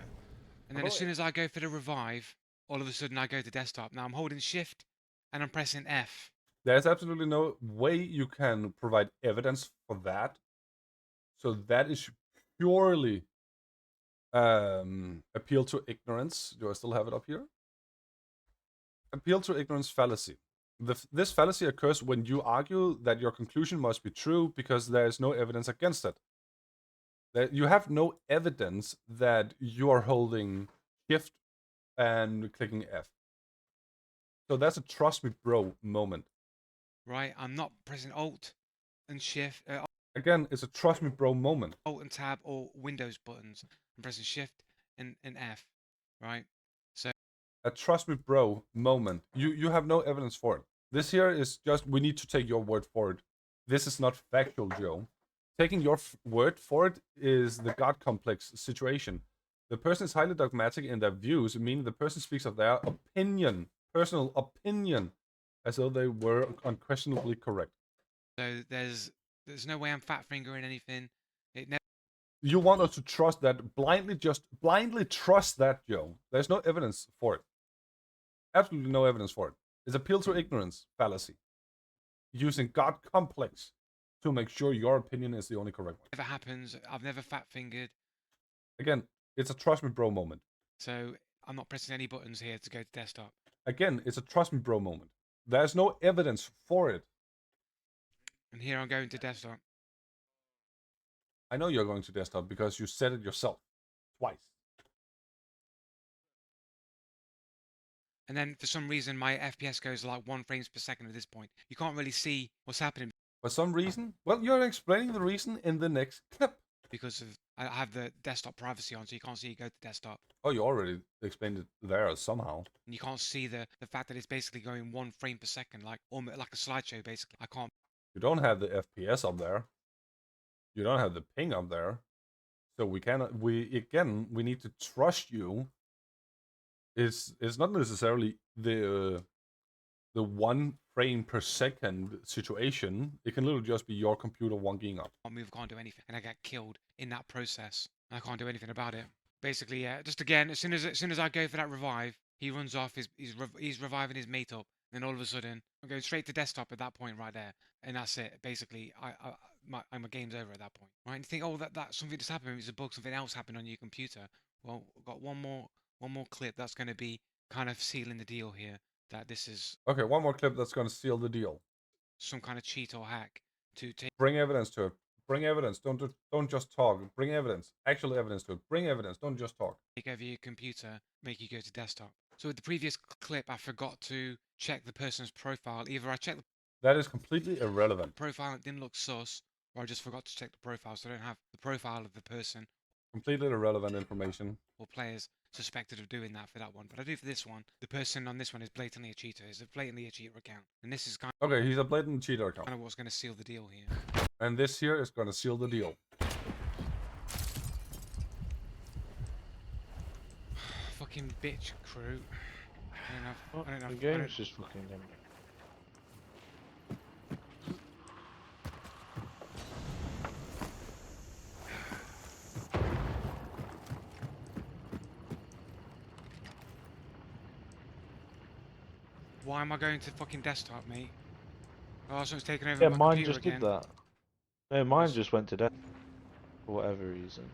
And then as soon as I go for the revive, all of a sudden I go to desktop. Now I'm holding shift and I'm pressing F. There's absolutely no way you can provide evidence for that. So that is purely appeal to ignorance. Do I still have it up here? Appeal to ignorance fallacy. This fallacy occurs when you argue that your conclusion must be true because there is no evidence against it. That you have no evidence that you are holding shift and clicking F. So that's a trust me bro moment. Right, I'm not pressing Alt and Shift. Again, it's a trust me bro moment. Alt and Tab or Windows buttons. I'm pressing Shift and F. Right. So a trust me bro moment. You have no evidence for it. This here is just, we need to take your word for it. This is not factual, Joe. Taking your word for it is the God complex situation. The person is highly dogmatic in their views, meaning the person speaks of their opinion, personal opinion, as though they were unquestionably correct. So there's no way I'm fat fingering anything. It never. You want us to trust that blindly, just blindly trust that, Joe. There's no evidence for it. Absolutely no evidence for it. It's appeal to ignorance fallacy. Using God complex to make sure your opinion is the only correct one. Never happens. I've never fat fingered. Again, it's a trust me bro moment. So I'm not pressing any buttons here to go to desktop. Again, it's a trust me bro moment. There's no evidence for it. And here I'm going to desktop. I know you're going to desktop because you said it yourself twice. And then for some reason my FPS goes like 1 frames per second at this point. You can't really see what's happening. For some reason? Well, you're explaining the reason in the next clip. Because of I have the desktop privacy on, so you can't see you go to desktop. Oh, you already explained it there somehow. And you can't see the fact that it's basically going 1 frame per second, like almost like a slideshow basically. I can't. You don't have the FPS up there. You don't have the ping up there. So we cannot, we need to trust you. It's not necessarily the 1 frame per second situation. It can literally just be your computer wonking up. I can't move, can't do anything, and I get killed in that process. I can't do anything about it. Basically, yeah. Just again, as soon as I go for that revive, he runs off. He's reviving his mate up, and all of a sudden, I'm going straight to desktop at that point right there, and that's it. Basically, my game's over at that point. Right? And you think, oh, that something just happened. It's a bug. Something else happened on your computer. Well, I've got one more clip that's going to be kind of sealing the deal here. That this is Okay, one more clip that's going to seal the deal. some kind of cheat or hack to take. Bring evidence to it. Bring evidence. Don't just talk. Bring evidence. Actual evidence to it. Bring evidence. Don't just talk. Take over your computer, make you go to desktop. So with the previous clip, I forgot to check the person's profile. Either I checked the That is completely irrelevant. profile and it didn't look sus, or I just forgot to check the profile, so I don't have the profile of the person Completely irrelevant information. or players suspected of doing that for that one. But I do for this one. The person on this one is blatantly a cheater. It's blatantly a cheater account. And this is kind Okay, he's a blatant cheater account. of what's going to seal the deal here. And this here is going to seal the deal. Fucking bitch crew. I I don't know. The game's just fucking them. Why am I going to fucking desktop, mate? Oh, something's taken over Yeah, my mine computer just again. did that. No, mine just went to death for whatever reason.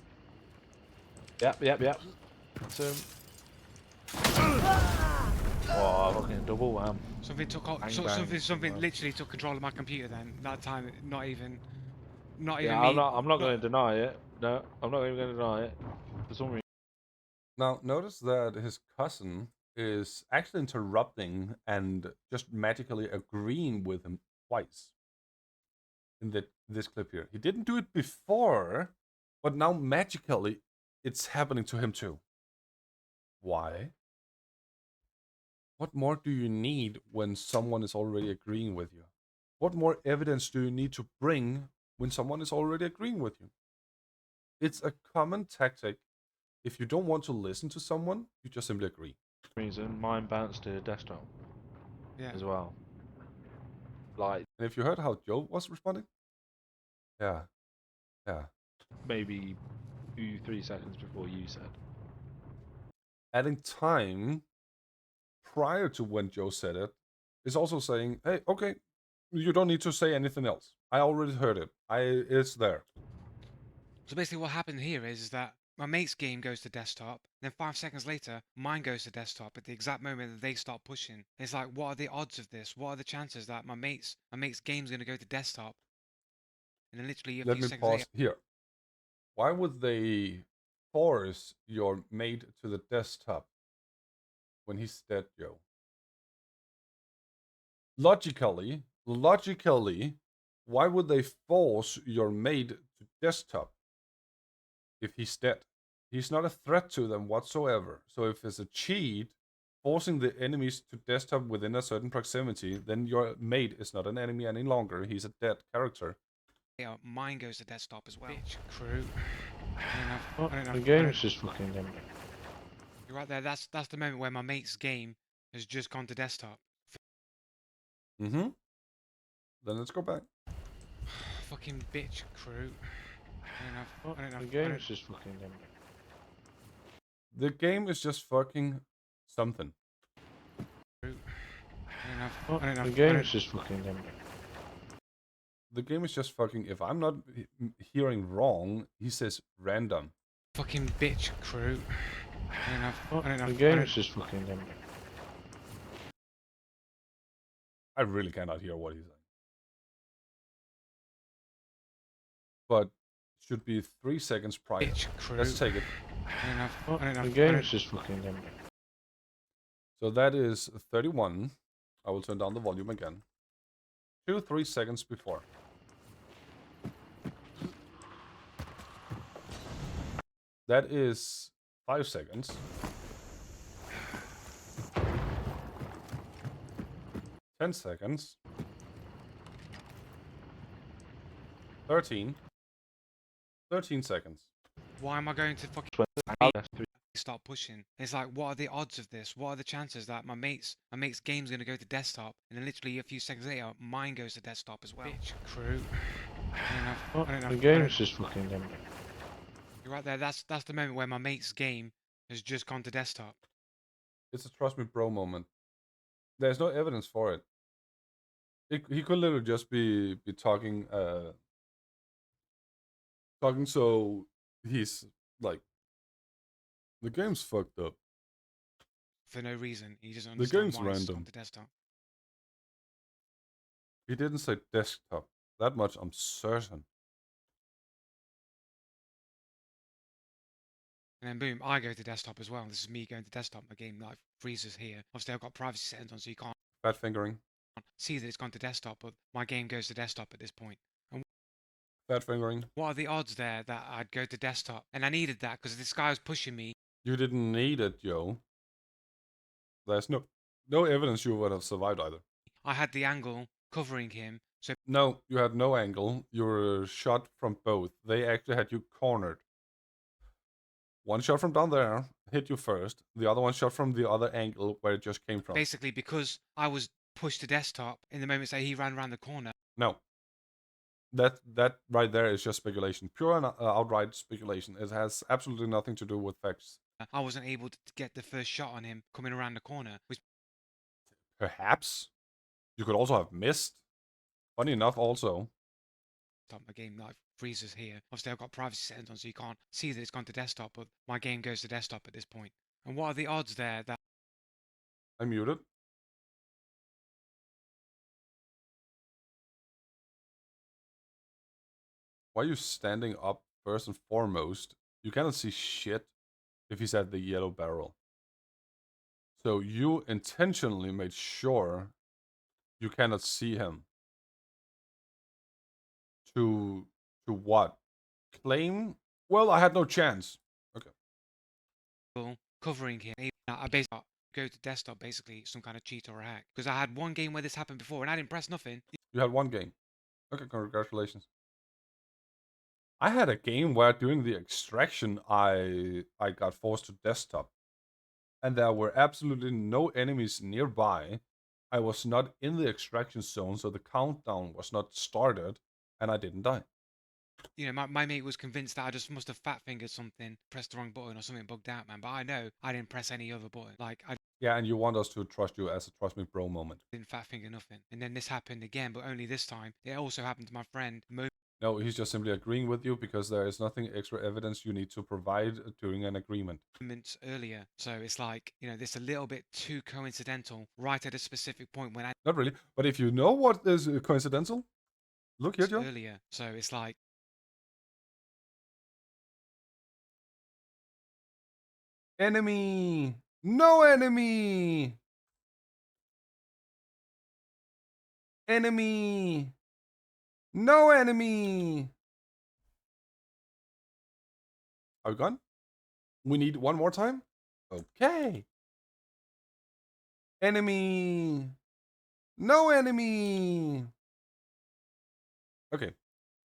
Yep. So, oh, fucking double wham. Something took Bang, bang. something literally took control of my computer then. That time, not even Yeah, me. I'm not going to deny it. No, I'm not even going to deny it. For some reason. Now, notice that his cousin is actually interrupting and just magically agreeing with him twice in this clip here. He didn't do it before, but now magically it's happening to him too. Why? What more do you need when someone is already agreeing with you? What more evidence do you need to bring when someone is already agreeing with you? It's a common tactic. If you don't want to listen to someone, you just simply agree. Reason mine bounced to desktop Yeah. as well. Like And if you heard how Joe was responding, yeah, maybe 2-3 seconds before you said. adding time prior to when Joe said it is also saying, hey, okay, you don't need to say anything else. I already heard it. It's there. So basically, what happened here is that my mate's game goes to desktop, then 5 seconds later, mine goes to desktop at the exact moment that they start pushing. It's like, what are the odds of this? What are the chances that my mate's game's gonna go to desktop, and then literally a Let few me seconds later, pause here. Why would they force your mate to the desktop when he's dead, Joe? Logically, why would they force your mate to desktop if he's dead? He's not a threat to them whatsoever. So if it's a cheat forcing the enemies to desktop within a certain proximity, then your mate is not an enemy any longer. He's a dead character. mine goes to desktop as well. Bitch, crew. I don't know. The game's just fucking them. You're right there. That's the moment where my mate's game has just gone to desktop. Mm-hmm. Then let's go back. Fucking bitch, crew. I don't know. The game's just fucking them. The game is just fucking something. The game's just fucking them. The game is just fucking. If I'm not hearing wrong, he says random. Fucking bitch, crew. I don't know. The game's just fucking them. I really cannot hear what he's saying. But it should be 3 seconds prior. Bitch, crew. Let's take it. I don't know. The game's just fucking them. So that is 31. I will turn down the volume again. 2-3 seconds before. That is 5 seconds. 10 seconds. 13 seconds. Why am I going to fucking Three. start pushing? It's like, what are the odds of this? What are the chances that my mate's game's gonna go to desktop, and then literally a few seconds later, mine goes to desktop as well? Bitch, crew. I don't know. The game's just fucking them. You're right there. That's the moment where my mate's game has just gone to desktop. It's a trust me bro moment. There's no evidence for it. He could literally just be talking so he's like, the game's fucked up. For no reason. He doesn't The understand game's why it's gone random. to desktop. He didn't say desktop. That much I'm certain. And then boom, I go to desktop as well. This is me going to desktop. My game like freezes here. Obviously, I've got privacy settings on, so you can't Fat fingering. see that it's gone to desktop, but my game goes to desktop at this point. And Fat fingering. what are the odds there that I'd go to desktop? And I needed that because this guy was pushing me. You didn't need it, Joe. There's no evidence you would have survived either. I had the angle covering him, so No, you had no angle. You were shot from both. They actually had you cornered. One shot from down there hit you first. The other one shot from the other angle where it just came from. Basically, because I was pushed to desktop in the moments that he ran around the corner. No. That right there is just speculation. Pure and outright speculation. It has absolutely nothing to do with facts. I wasn't able to get the first shot on him coming around the corner, which Perhaps. You could also have missed. Funny enough, also. my game like freezes here. Obviously, I've got privacy settings on, so you can't see that it's gone to desktop, but my game goes to desktop at this point. And what are the odds there that I muted. Why are you standing up first and foremost? You cannot see shit if he's at the yellow barrel. So you intentionally made sure you cannot see him. To what? Claim? Well, I had no chance. Okay. covering here, I basically go to desktop, basically some kind of cheat or a hack. Because I had one game where this happened before and I didn't press nothing. You had one game. Okay, congratulations. I had a game where during the extraction I got forced to desktop. And there were absolutely no enemies nearby. I was not in the extraction zone, so the countdown was not started, and I didn't die. You know, my mate was convinced that I just must have fat fingered something, pressed the wrong button or something bugged out, man. But I know I didn't press any other button. Like, I Yeah, and you want us to trust you as a trust me bro moment. didn't fat finger nothing. And then this happened again, but only this time. It also happened to my friend No, he's just simply agreeing with you because there is nothing extra evidence you need to provide during an agreement. moments earlier. So it's like, you know, this a little bit too coincidental right at a specific point when I Not really, but if you know what is coincidental, look here, Joe. earlier. So it's like Enemy! No enemy! Enemy! No enemy! Are we gone? We need one more time? Okay. Enemy! No enemy! Okay.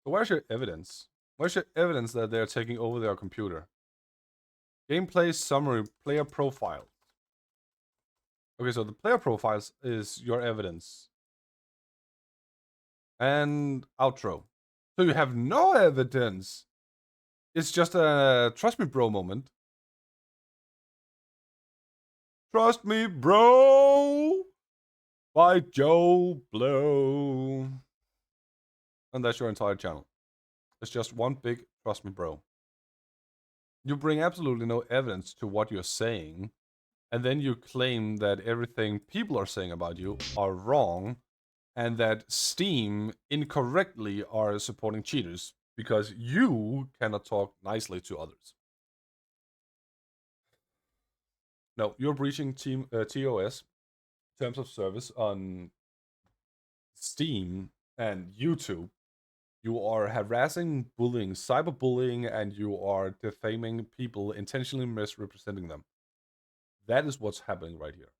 So where's your evidence? Where's your evidence that they're taking over their computer? Gameplay summary, player profile. Okay, so the player profiles is your evidence. And outro. So you have no evidence. It's just a trust me bro moment. Trust me bro by Joe Blow. And that's your entire channel. It's just one big trust me bro. You bring absolutely no evidence to what you're saying, and then you claim that everything people are saying about you are wrong, and that Steam incorrectly are supporting cheaters because you cannot talk nicely to others. No, you're breaching TOS, terms of service, on Steam and YouTube. You are harassing, bullying, cyberbullying, and you are defaming people, intentionally misrepresenting them. That is what's happening right here.